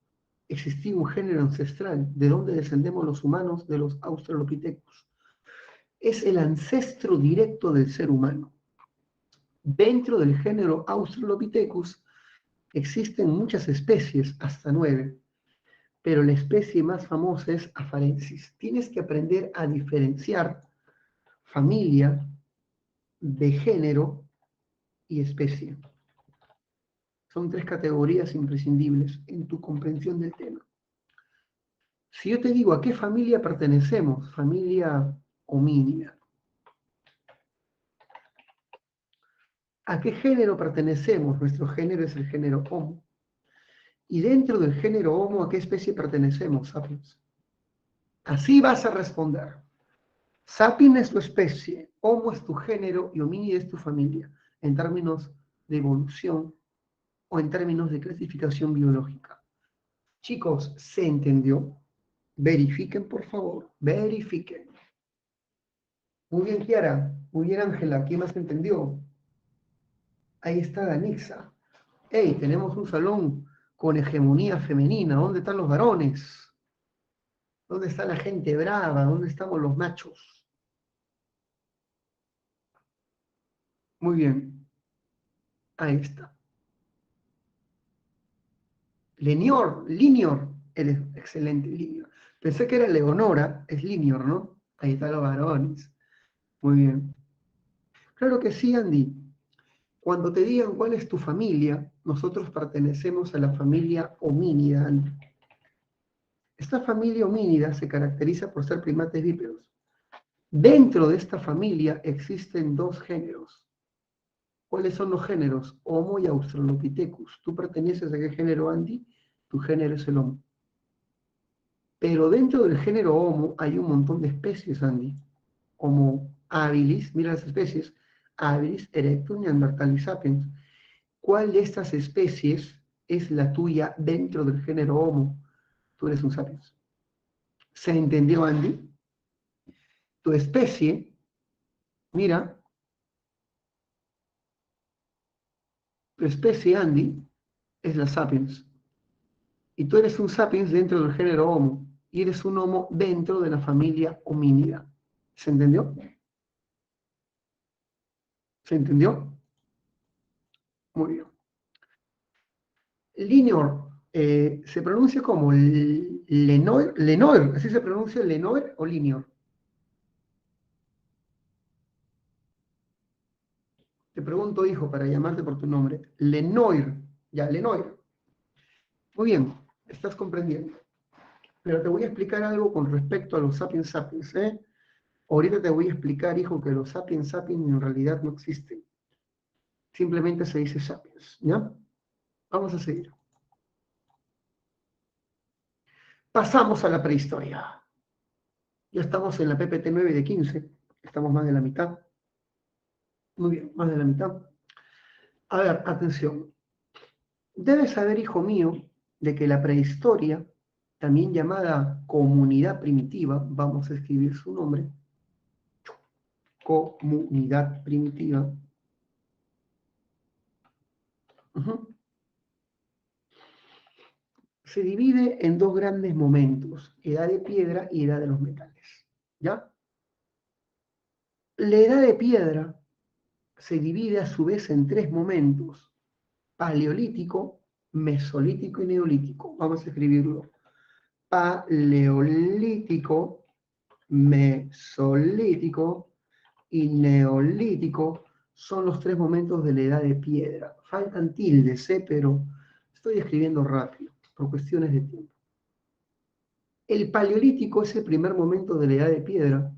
existía un género ancestral. ¿De dónde descendemos los humanos? De los Australopithecus. Es el ancestro directo del ser humano. Dentro del género Australopithecus existen muchas especies, hasta 9, pero la especie más famosa es Afarensis. Tienes que aprender a diferenciar familia de género y especie. Son 3 categorías imprescindibles en tu comprensión del tema. Si yo te digo a qué familia pertenecemos, familia homínida, ¿a qué género pertenecemos? Nuestro género es el género Homo. Y dentro del género Homo, ¿a qué especie pertenecemos? Sapiens. Así vas a responder. Sapiens es tu especie, Homo es tu género y homínida es tu familia, en términos de evolución o en términos de clasificación biológica. Chicos, ¿se entendió? Verifiquen, por favor. Verifiquen. Muy bien, Kiara. Muy bien, Ángela. ¿Quién más entendió? Ahí está Danixa. Hey, tenemos un salón con hegemonía femenina. ¿Dónde están los varones? ¿Dónde está la gente brava? ¿Dónde estamos los machos? Muy bien. Ahí está. Linior. Eres excelente, Linior. Pensé que era Leonora, es Linior, ¿no? Ahí están los varones. Muy bien. Claro que sí, Andy. Cuando te digan cuál es tu familia, nosotros pertenecemos a la familia homínida, Andy. Esta familia homínida se caracteriza por ser primates bípedos. Dentro de esta familia existen 2 géneros. ¿Cuáles son los géneros? Homo y Australopithecus. ¿Tú perteneces a qué género, Andy? Tu género es el Homo. Pero dentro del género Homo hay un montón de especies, Andy. Homo habilis, mira las especies, habilis, erectus, neanderthalis sapiens. ¿Cuál de estas especies es la tuya dentro del género Homo? Tú eres un sapiens. ¿Se entendió, Andy? Tu especie, mira, tu especie, Andy, es la sapiens. Y tú eres un sapiens dentro del género Homo. Y eres un Homo dentro de la familia homínida. ¿Se entendió? ¿Se entendió? Muy bien. Linoir se pronuncia como Lenoir, así se pronuncia Lenoir o Linoir. Te pregunto, hijo, para llamarte por tu nombre. Lenoir. Ya, Lenoir. Muy bien, estás comprendiendo. Pero te voy a explicar algo con respecto a los sapiens sapiens, ¿eh? Ahorita te voy a explicar, hijo, que los sapiens sapiens en realidad no existen. Simplemente se dice sapiens, ¿ya? Vamos a seguir. Pasamos a la prehistoria. Ya estamos en la PPT 9 de 15. Estamos más de la mitad. Muy bien, más de la mitad. A ver, atención. Debes saber, hijo mío, de que la prehistoria, también llamada comunidad primitiva, vamos a escribir su nombre, comunidad primitiva, ujú, se divide en dos grandes momentos, edad de piedra y edad de los metales. ¿Ya? La edad de piedra se divide a su vez en tres momentos, paleolítico, mesolítico y neolítico. Vamos a escribirlo. Paleolítico, mesolítico y neolítico son los tres momentos de la edad de piedra. Faltan tildes, pero estoy escribiendo rápido por cuestiones de tiempo. El paleolítico es el primer momento de la edad de piedra,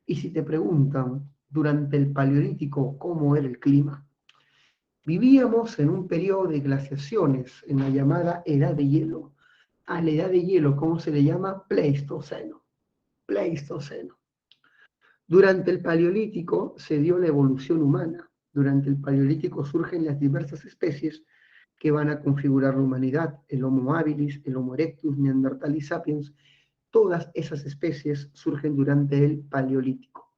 y si te preguntan durante el paleolítico cómo era el clima, vivíamos en un periodo de glaciaciones, en la llamada edad de hielo. A la edad de hielo, ¿cómo se le llama? Pleistoceno. Pleistoceno. Durante el paleolítico se dio la evolución humana. Durante el paleolítico surgen las diversas especies que van a configurar la humanidad, el Homo habilis, el Homo erectus, Neandertal y Sapiens. Todas esas especies surgen durante el paleolítico.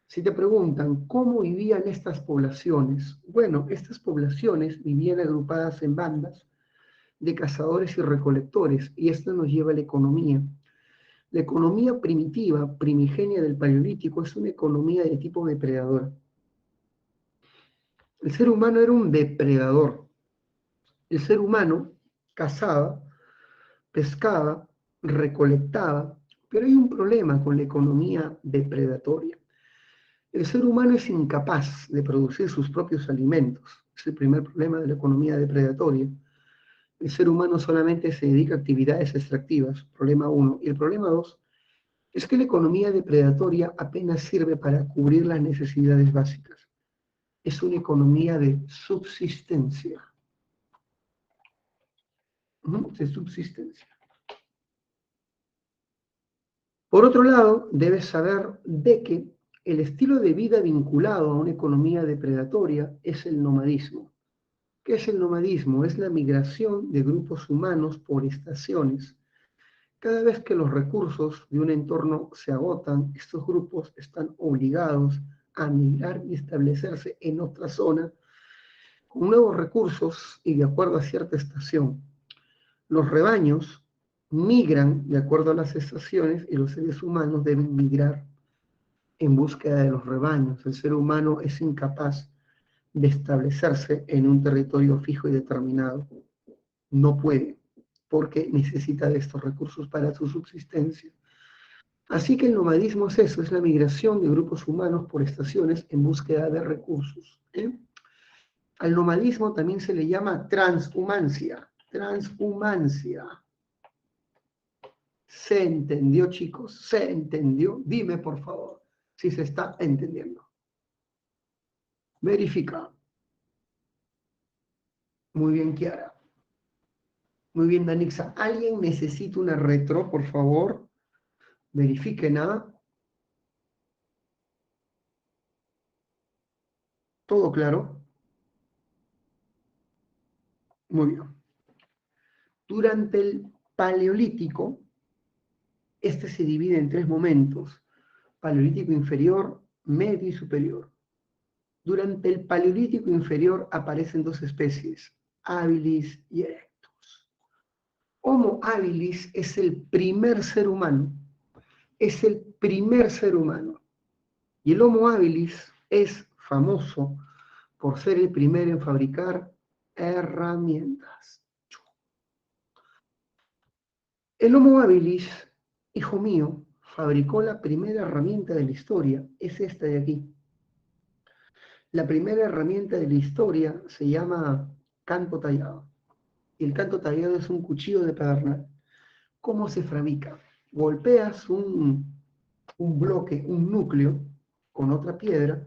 Si te preguntan cómo vivían estas poblaciones, bueno, estas poblaciones vivían agrupadas en bandas de cazadores y recolectores, y esto nos lleva a la economía. La economía primitiva, primigenia del Paleolítico, es una economía de tipo depredador. El ser humano era un depredador. El ser humano cazaba, pescaba, recolectaba, pero hay un problema con la economía depredatoria. El ser humano es incapaz de producir sus propios alimentos. Es el primer problema de la economía depredatoria. El ser humano solamente se dedica a actividades extractivas, problema uno. Y el problema dos es que la economía depredatoria apenas sirve para cubrir las necesidades básicas. Es una economía de subsistencia. De subsistencia. Por otro lado, debes saber de que el estilo de vida vinculado a una economía depredatoria es el nomadismo. ¿Qué es el nomadismo? Es la migración de grupos humanos por estaciones. Cada vez que los recursos de un entorno se agotan, estos grupos están obligados a migrar y establecerse en otra zona con nuevos recursos y de acuerdo a cierta estación. Los rebaños migran de acuerdo a las estaciones y los seres humanos deben migrar en búsqueda de los rebaños. El ser humano es incapaz de establecerse en un territorio fijo y determinado. No puede, porque necesita de estos recursos para su subsistencia. Así que el nomadismo es eso, es la migración de grupos humanos por estaciones en búsqueda de recursos. Al nomadismo también se le llama transhumancia. Transhumancia. ¿Se entendió, chicos? ¿Se entendió? Dime, por favor, si se está entendiendo. Verifica. Muy bien, Kiara. Muy bien, Danixa. ¿Alguien necesita una retro, por favor? Verifiquen, ¿ah? ¿Todo claro? Muy bien. Durante el Paleolítico, este se divide en tres momentos: Paleolítico inferior, medio y superior. Durante el Paleolítico inferior aparecen dos especies, habilis y erectus. Homo habilis es el primer ser humano, es el primer ser humano. Y el Homo habilis es famoso por ser el primero en fabricar herramientas. El Homo habilis, hijo mío, fabricó la primera herramienta de la historia, es esta de aquí. La primera herramienta de la historia se llama canto tallado. Y el canto tallado es un cuchillo de pedernal. ¿Cómo se fabrica? Golpeas un bloque, un núcleo, con otra piedra,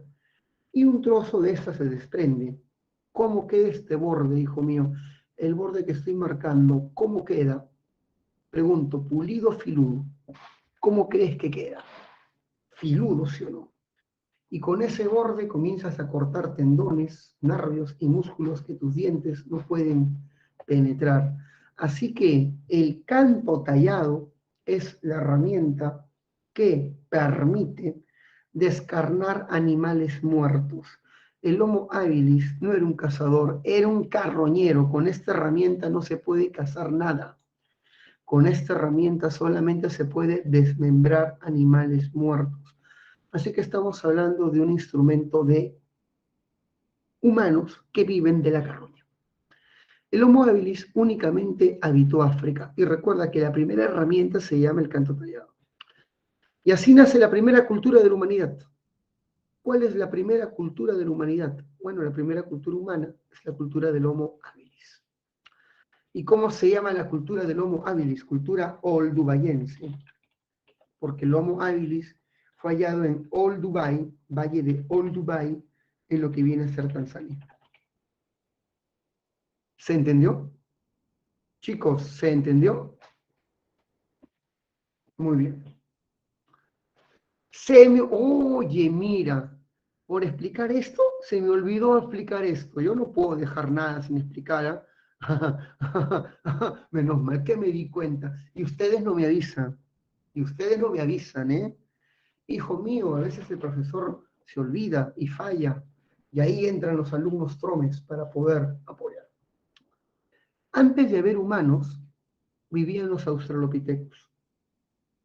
y un trozo de esta se desprende. ¿Cómo queda este borde, hijo mío? El borde que estoy marcando, ¿cómo queda? Pregunto, pulido o filudo. ¿Cómo crees que queda? Filudo, ¿sí o no? Y con ese borde comienzas a cortar tendones, nervios y músculos que tus dientes no pueden penetrar. Así que el canto tallado es la herramienta que permite descarnar animales muertos. El Homo habilis no era un cazador, era un carroñero. Con esta herramienta no se puede cazar nada. Con esta herramienta solamente se puede desmembrar animales muertos. Así que estamos hablando de un instrumento de humanos que viven de la carroña. El Homo habilis únicamente habitó África y recuerda que la primera herramienta se llama el canto tallado. Y así nace la primera cultura de la humanidad. ¿Cuál es la primera cultura de la humanidad? Bueno, la primera cultura humana es la cultura del Homo habilis. ¿Y cómo se llama la cultura del Homo habilis? Cultura oldubayense. Porque el Homo habilis fue hallado en Old Dubai, Valle de Old Dubai, en lo que viene a ser Tanzania. ¿Se entendió? Chicos, ¿se entendió? Muy bien. Oye, mira, por explicar esto, se me olvidó explicar esto. Yo no puedo dejar nada sin explicar. Menos mal que me di cuenta. Y ustedes no me avisan. Y ustedes no me avisan, ¿eh? Hijo mío, a veces el profesor se olvida y falla. Y ahí entran los alumnos tromes para poder apoyar. Antes de haber humanos, vivían los australopithecus.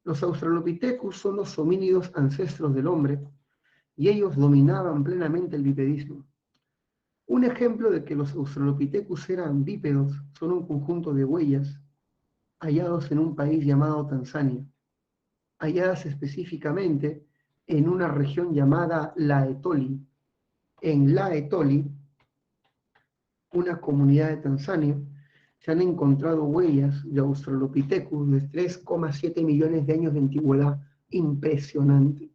Los australopithecus son los homínidos ancestros del hombre y ellos dominaban plenamente el bipedismo. Un ejemplo de que los australopithecus eran bípedos son un conjunto de huellas hallados en un país llamado Tanzania, halladas específicamente en una región llamada Laetoli. En Laetoli, una comunidad de Tanzania, se han encontrado huellas de Australopithecus de 3,7 millones de años de antigüedad. Impresionante.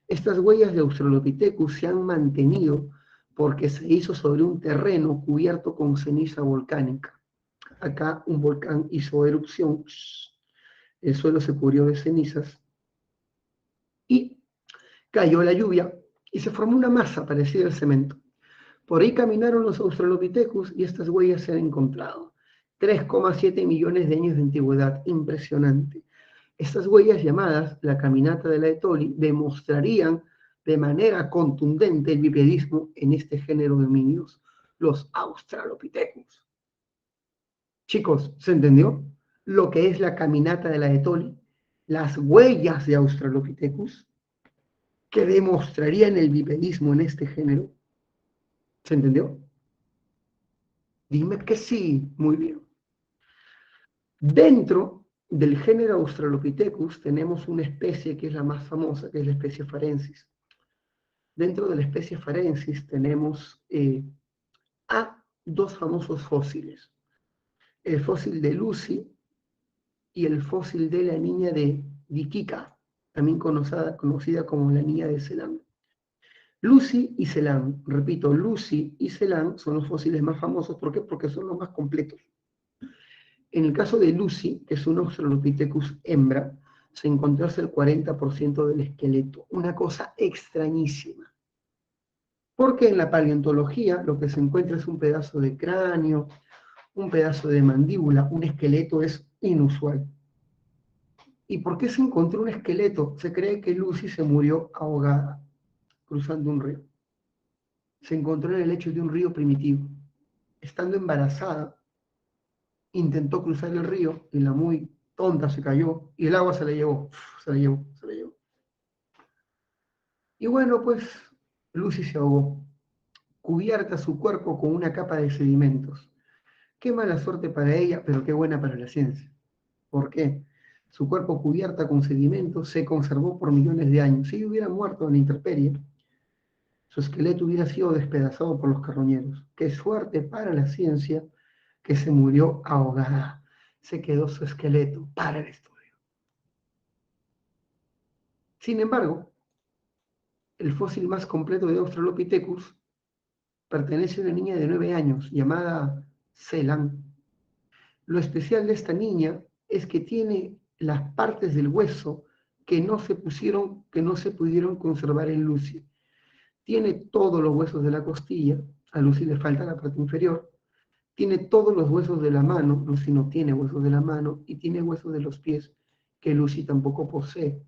Estas huellas de Australopithecus se han mantenido porque se hizo sobre un terreno cubierto con ceniza volcánica. Acá un volcán hizo erupción, el suelo se cubrió de cenizas y cayó la lluvia y se formó una masa parecida al cemento. Por ahí caminaron los Australopithecus y estas huellas se han encontrado. 3,7 millones de años de antigüedad, impresionante. Estas huellas llamadas la caminata de la Etoli demostrarían de manera contundente el bipedismo en este género de homínidos, los Australopithecus. Chicos, ¿se entendió? Lo que es la caminata de la Etoli, las huellas de Australopithecus que demostrarían el bipedismo en este género. ¿Se entendió? Dime que sí, muy bien. Dentro del género Australopithecus tenemos una especie que es la más famosa, que es la especie Farensis. Dentro de la especie Farensis tenemos a dos famosos fósiles. El fósil de Lucy y el fósil de la niña de Dikika, también conocida como la niña de Ceilán. Lucy y Ceilán, repito, Lucy y Ceilán son los fósiles más famosos. ¿Por qué? Porque son los más completos. En el caso de Lucy, que es un Australopithecus hembra, se encontró hasta el 40% del esqueleto. Una cosa extrañísima. Porque en la paleontología lo que se encuentra es un pedazo de cráneo, un pedazo de mandíbula, un esqueleto es inusual. ¿Y por qué se encontró un esqueleto? Se cree que Lucy se murió ahogada cruzando un río. Se encontró en el lecho de un río primitivo. Estando embarazada, intentó cruzar el río y la muy tonta se cayó y el agua se la llevó, se la llevó, se la llevó. Y bueno, pues Lucy se ahogó, cubierta su cuerpo con una capa de sedimentos. Qué mala suerte para ella, pero qué buena para la ciencia. ¿Por qué? Su cuerpo cubierta con sedimentos se conservó por millones de años. Si ella hubiera muerto en la intemperie, su esqueleto hubiera sido despedazado por los carroñeros. Qué suerte para la ciencia que se murió ahogada. Se quedó su esqueleto para el estudio. Sin embargo, el fósil más completo de Australopithecus pertenece a una niña de 9 años llamada Celan. Lo especial de esta niña es que tiene las partes del hueso que no se pudieron conservar en Lucy. Tiene todos los huesos de la costilla, a Lucy le falta la parte inferior, tiene todos los huesos de la mano, Lucy no tiene huesos de la mano, y tiene huesos de los pies, que Lucy tampoco posee.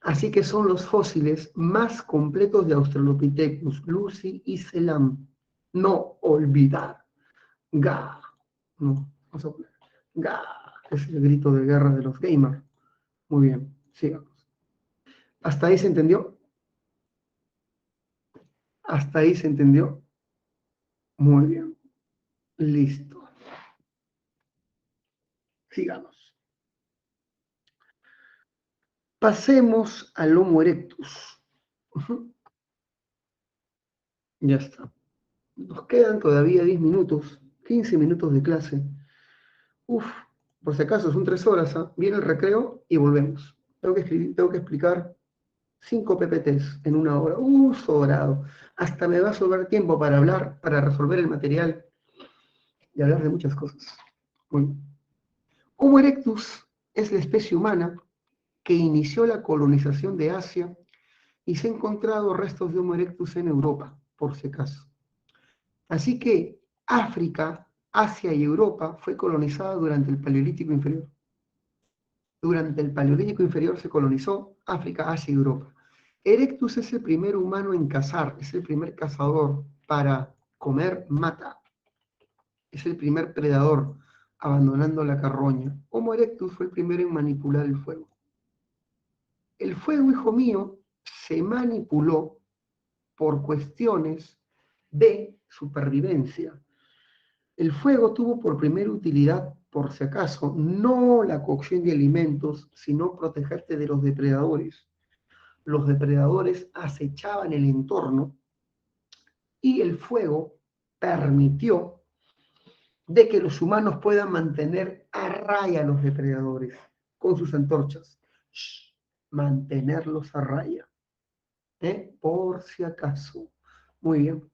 Así que son los fósiles más completos de Australopithecus, Lucy y Celan. No olvidar. Ga. No, vamos a poner. Ga. Es el grito de guerra de los gamers. Muy bien, sigamos. ¿Hasta ahí se entendió? ¿Hasta ahí se entendió? Muy bien. Listo. Sigamos. Pasemos al Homo erectus. Ya está. Nos quedan todavía 10 minutos, 15 minutos de clase. Uf, por si acaso son 3 horas, ¿eh? Viene el recreo y volvemos. Tengo que explicar 5 PPTs en una hora. Sobrado. Hasta me va a sobrar tiempo para hablar, para resolver el material y hablar de muchas cosas. Bueno. Homo erectus es la especie humana que inició la colonización de Asia y se han encontrado restos de Homo erectus en Europa, por si acaso. Así que África, Asia y Europa fue colonizada durante el Paleolítico Inferior. Durante el Paleolítico Inferior se colonizó África, Asia y Europa. Erectus es el primer humano en cazar, es el primer cazador para comer mata. Es el primer predador abandonando la carroña. Homo erectus fue el primero en manipular el fuego. El fuego, hijo mío, se manipuló por cuestiones de supervivencia. El fuego tuvo por primera utilidad, por si acaso, no la cocción de alimentos, sino protegerte de los depredadores. Los depredadores acechaban el entorno y el fuego permitió de que los humanos puedan mantener a raya a los depredadores con sus antorchas. Mantenerlos a raya. Por si acaso. Muy bien.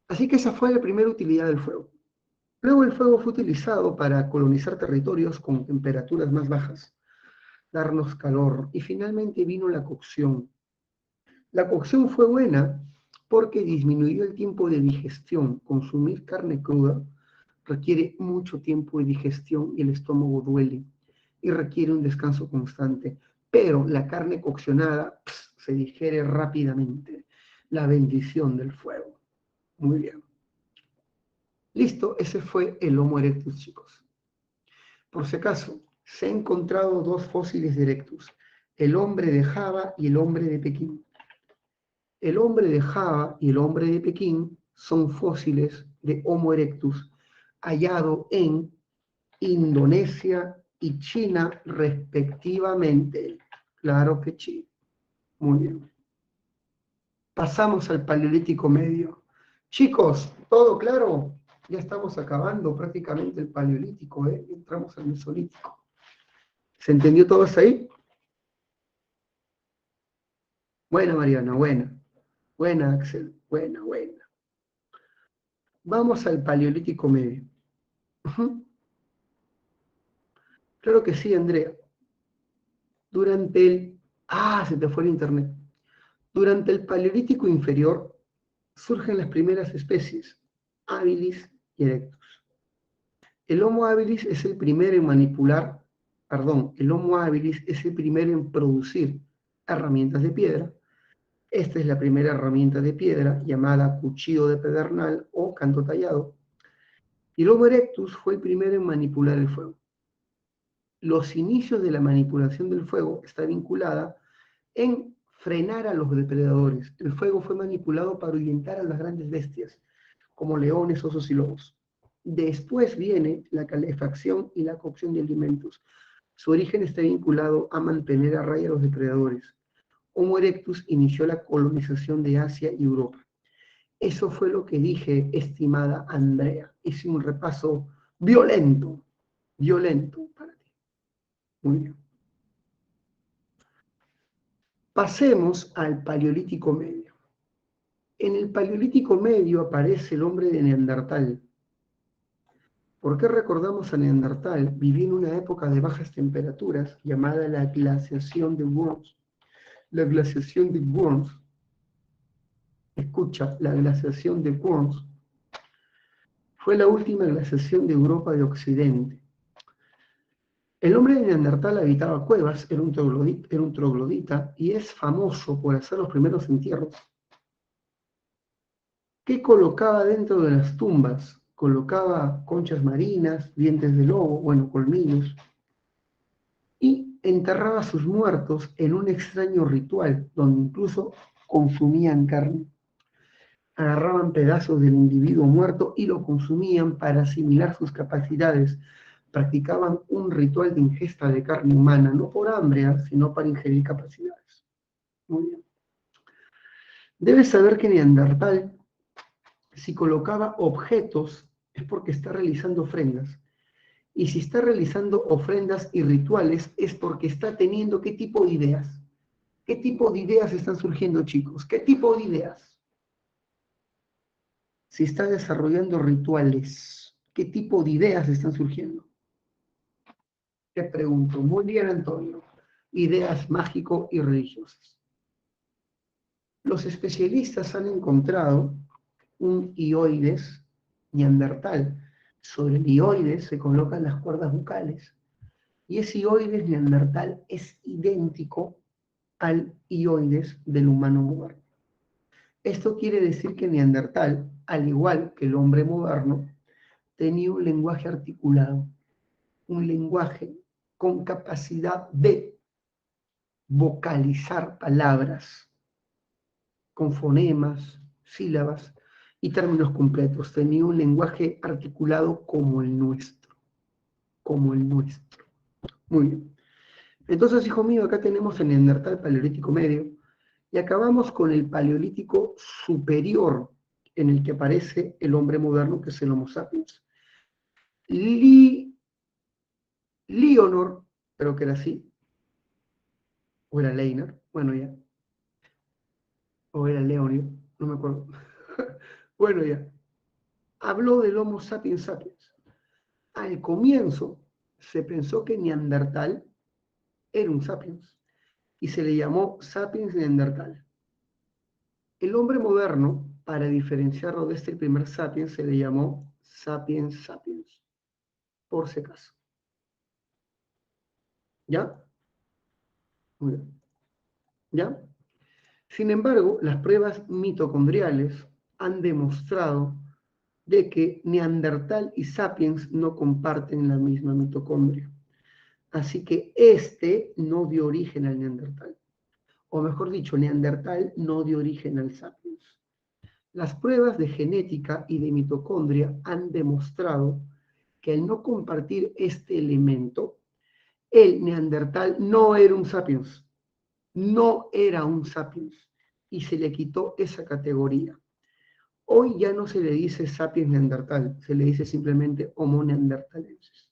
Así que esa fue la primera utilidad del fuego. Luego el fuego fue utilizado para colonizar territorios con temperaturas más bajas, darnos calor, y finalmente vino la cocción. La cocción fue buena porque disminuyó el tiempo de digestión. Consumir carne cruda requiere mucho tiempo de digestión y el estómago duele y requiere un descanso constante. Pero la carne coccionada se digiere rápidamente. La bendición del fuego. Muy bien. Listo, ese fue el Homo erectus, chicos. Por si acaso, se han encontrado 2 fósiles de erectus, el hombre de Java y el hombre de Pekín. El hombre de Java y el hombre de Pekín son fósiles de Homo erectus hallado en Indonesia y China respectivamente. Claro que sí. Muy bien. Pasamos al Paleolítico Medio. Chicos, ¿todo claro? Ya estamos acabando prácticamente el Paleolítico, ¿eh? Entramos al Mesolítico. ¿Se entendió todo hasta ahí? Buena, Mariana, buena. Buena, Axel. Buena, buena. Vamos al Paleolítico Medio. Claro que sí, Andrea. Durante el... se te fue el internet. Durante el Paleolítico Inferior surgen las primeras especies, habilis y erectus. El Homo habilis es el primero en el Homo habilis es el primero en producir herramientas de piedra. Esta es la primera herramienta de piedra llamada cuchillo de pedernal o canto tallado. Y el Homo erectus fue el primero en manipular el fuego. Los inicios de la manipulación del fuego está vinculada en frenar a los depredadores. El fuego fue manipulado para ahuyentar a las grandes bestias, como leones, osos y lobos. Después viene la calefacción y la cocción de alimentos. Su origen está vinculado a mantener a raya a los depredadores. Homo erectus inició la colonización de Asia y Europa. Eso fue lo que dije, estimada Andrea. Hice un repaso violento para ti. Muy bien. Pasemos al Paleolítico Medio. En el Paleolítico Medio aparece el hombre de Neandertal. ¿Por qué recordamos a Neandertal? Vivió en una época de bajas temperaturas llamada la glaciación de Worms. La glaciación de Worms, escucha, la glaciación de Worms fue la última glaciación de Europa de Occidente. El hombre de Neandertal habitaba cuevas, era un troglodita y es famoso por hacer los primeros entierros. ¿Qué colocaba dentro de las tumbas? Colocaba conchas marinas, dientes de lobo, bueno, colmillos, y enterraba a sus muertos en un extraño ritual, donde incluso consumían carne. Agarraban pedazos del individuo muerto y lo consumían para asimilar sus capacidades. Practicaban un ritual de ingesta de carne humana, no por hambre, sino para ingerir capacidades. Muy bien. Debes saber que Neandertal, si colocaba objetos, es porque está realizando ofrendas. Y si está realizando ofrendas y rituales, es porque está teniendo ¿qué tipo de ideas? ¿Qué tipo de ideas están surgiendo, chicos? ¿Qué tipo de ideas? Si está desarrollando rituales, ¿qué tipo de ideas están surgiendo? Te pregunto. Muy bien, Antonio. Ideas mágico y religiosas. Los especialistas han encontrado un hioides neandertal. Sobre el hioides se colocan las cuerdas bucales. Y ese hioides neandertal es idéntico al hioides del humano moderno. Esto quiere decir que Neandertal, al igual que el hombre moderno, tenía un lenguaje articulado, un lenguaje con capacidad de vocalizar palabras, con fonemas, sílabas y términos completos. Tenía un lenguaje articulado como el nuestro, como el nuestro. Muy bien. Entonces, hijo mío, acá tenemos el Neandertal Paleolítico Medio y acabamos con el Paleolítico Superior, en el que aparece el hombre moderno, que es el Homo sapiens. Leonor, creo que era así, o era Leiner, bueno ya, o era Leonio, no me acuerdo. Bueno ya, habló del Homo sapiens sapiens. Al comienzo se pensó que Neandertal era un sapiens y se le llamó sapiens neandertal. El hombre moderno, para diferenciarlo de este primer sapiens, se le llamó sapiens sapiens, por si acaso. ¿Ya? Muy bien. ¿Ya? Sin embargo, las pruebas mitocondriales han demostrado de que Neandertal y Sapiens no comparten la misma mitocondria. Así que este no dio origen al Neandertal. O mejor dicho, Neandertal no dio origen al Sapiens. Las pruebas de genética y de mitocondria han demostrado que al no compartir este elemento, el Neandertal no era un Sapiens. No era un Sapiens. Y se le quitó esa categoría. Hoy ya no se le dice sapiens neandertal, se le dice simplemente Homo neanderthalensis.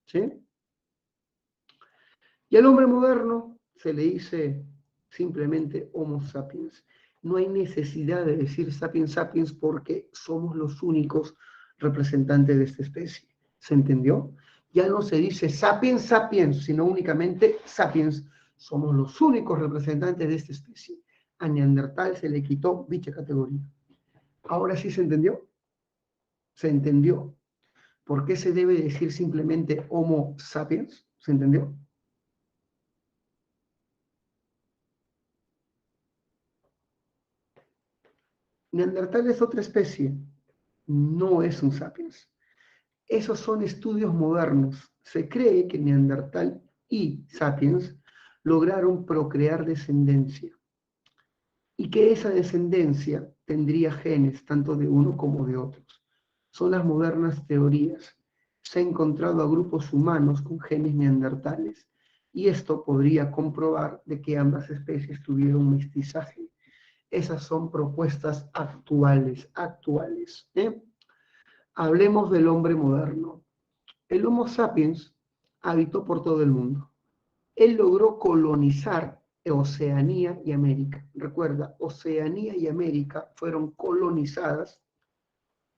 ¿Sí? Y al hombre moderno se le dice simplemente Homo sapiens. No hay necesidad de decir sapiens sapiens porque somos los únicos representantes de esta especie. ¿Se entendió? Ya no se dice sapiens sapiens, sino únicamente sapiens. Somos los únicos representantes de esta especie. A Neandertal se le quitó dicha categoría. ¿Ahora sí se entendió? ¿Se entendió? ¿Por qué se debe decir simplemente Homo sapiens? ¿Se entendió? Neandertal es otra especie, no es un sapiens. Esos son estudios modernos. Se cree que Neandertal y sapiens lograron procrear descendencia y que esa descendencia tendría genes tanto de uno como de otros. Son las modernas teorías. Se ha encontrado a grupos humanos con genes neandertales y esto podría comprobar de que ambas especies tuvieron mestizaje. Esas son propuestas actuales. Hablemos del hombre moderno. El Homo sapiens habitó por todo el mundo. Él logró colonizar Oceanía y América. Recuerda, Oceanía y América fueron colonizadas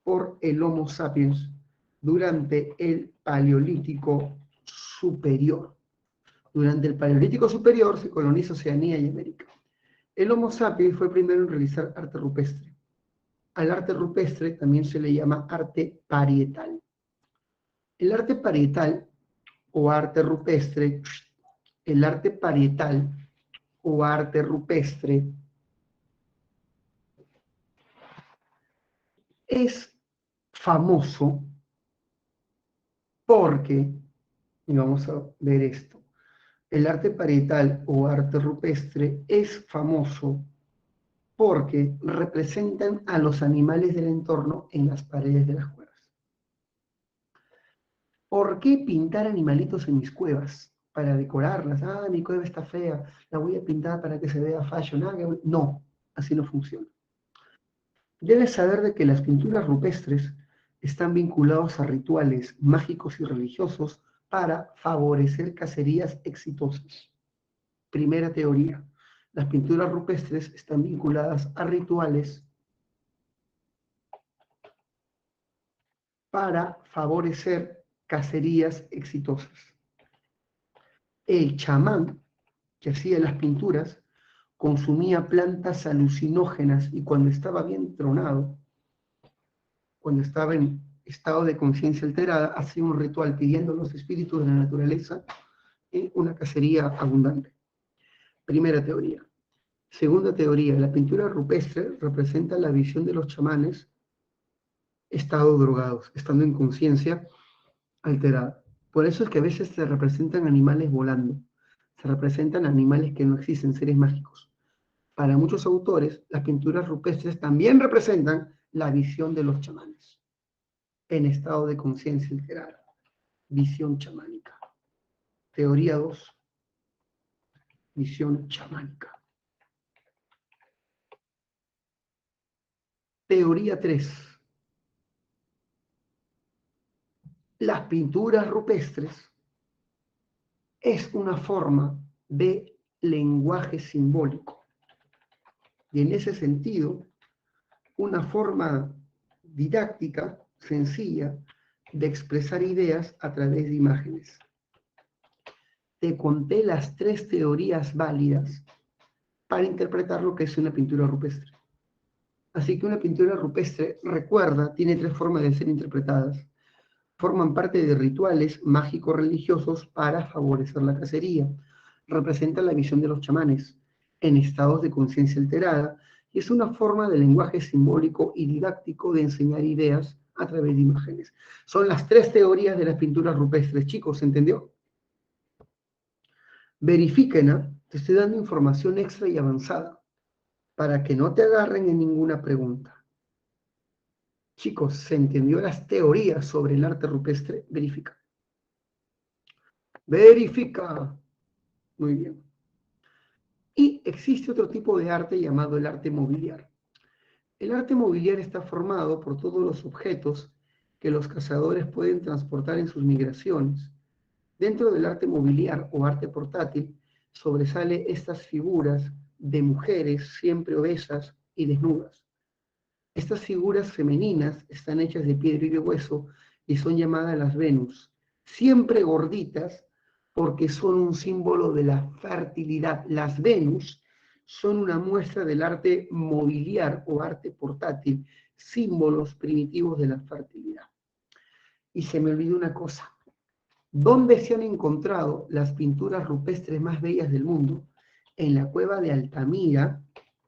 por el Homo sapiens durante el Paleolítico Superior. Durante el Paleolítico Superior se coloniza Oceanía y América. El Homo sapiens fue el primero en realizar arte rupestre. Al arte rupestre también se le llama arte parietal. El arte parietal o arte rupestre, el arte parietal o arte rupestre es famoso porque, y vamos a ver esto, el arte parietal o arte rupestre es famoso porque representan a los animales del entorno en las paredes de las cuevas. ¿Por qué pintar animalitos en mis cuevas? Para decorarlas. Ah, mi cueva está fea, la voy a pintar para que se vea fashion. No, así no funciona. Debes saber de que las pinturas rupestres están vinculados a rituales mágicos y religiosos para favorecer cacerías exitosas. Primera teoría. Las pinturas rupestres están vinculadas a rituales para favorecer cacerías exitosas. El chamán que hacía las pinturas consumía plantas alucinógenas y cuando estaba bien tronado, cuando estaba en estado de conciencia alterada, hacía un ritual pidiendo a los espíritus de la naturaleza una cacería abundante. Primera teoría. Segunda teoría, la pintura rupestre representa la visión de los chamanes estado drogados, estando en conciencia alterada. Por eso es que a veces se representan animales volando, se representan animales que no existen, seres mágicos. Para muchos autores, las pinturas rupestres también representan la visión de los chamanes en estado de conciencia alterada. Visión chamánica. Teoría 2. Visión chamánica. Teoría 3. Las pinturas rupestres es una forma de lenguaje simbólico. Y en ese sentido, una forma didáctica, sencilla, de expresar ideas a través de imágenes. Te conté las 3 teorías válidas para interpretar lo que es una pintura rupestre. Así que una pintura rupestre, recuerda, tiene 3 formas de ser interpretadas. Forman parte de rituales mágicos religiosos para favorecer la cacería. Representan la visión de los chamanes en estados de conciencia alterada y es una forma de lenguaje simbólico y didáctico de enseñar ideas a través de imágenes. Son las 3 teorías de las pinturas rupestres. Chicos, ¿se entendió? Verifíquenla, te estoy dando información extra y avanzada para que no te agarren en ninguna pregunta. Chicos, ¿se entendió las teorías sobre el arte rupestre? Verifica. Verifica. Muy bien. Y existe otro tipo de arte llamado el arte mobiliar. El arte mobiliar está formado por todos los objetos que los cazadores pueden transportar en sus migraciones. Dentro del arte mobiliar o arte portátil sobresale estas figuras de mujeres siempre obesas y desnudas. Estas figuras femeninas están hechas de piedra y de hueso y son llamadas las Venus, siempre gorditas porque son un símbolo de la fertilidad. Las Venus son una muestra del arte mobiliar o arte portátil, símbolos primitivos de la fertilidad. Y se me olvidó una cosa. ¿Dónde se han encontrado las pinturas rupestres más bellas del mundo? En la cueva de Altamira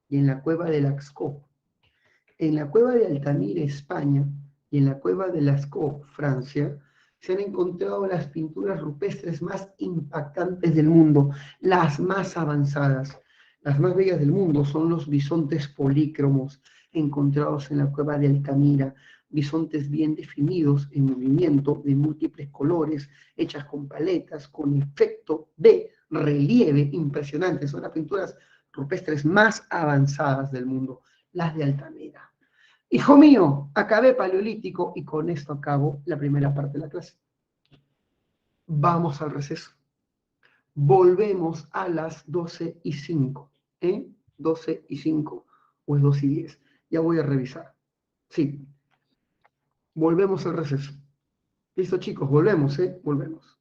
y en la cueva de Lascaux. En la cueva de Altamira, España, y en la cueva de Lascaux, Francia, se han encontrado las pinturas rupestres más impactantes del mundo, las más avanzadas. Las más bellas del mundo son los bisontes polícromos encontrados en la cueva de Altamira, bisontes bien definidos en movimiento, de múltiples colores, hechas con paletas, con efecto de relieve impresionante, son las pinturas rupestres más avanzadas del mundo, las de Altamira. Hijo mío, acabé Paleolítico y con esto acabo la primera parte de la clase. Vamos al receso. Volvemos a las 12:05, ¿eh? 12:05 o es 2:10. Ya voy a revisar. Sí, volvemos al receso. Listo, chicos, volvemos, ¿eh? Volvemos.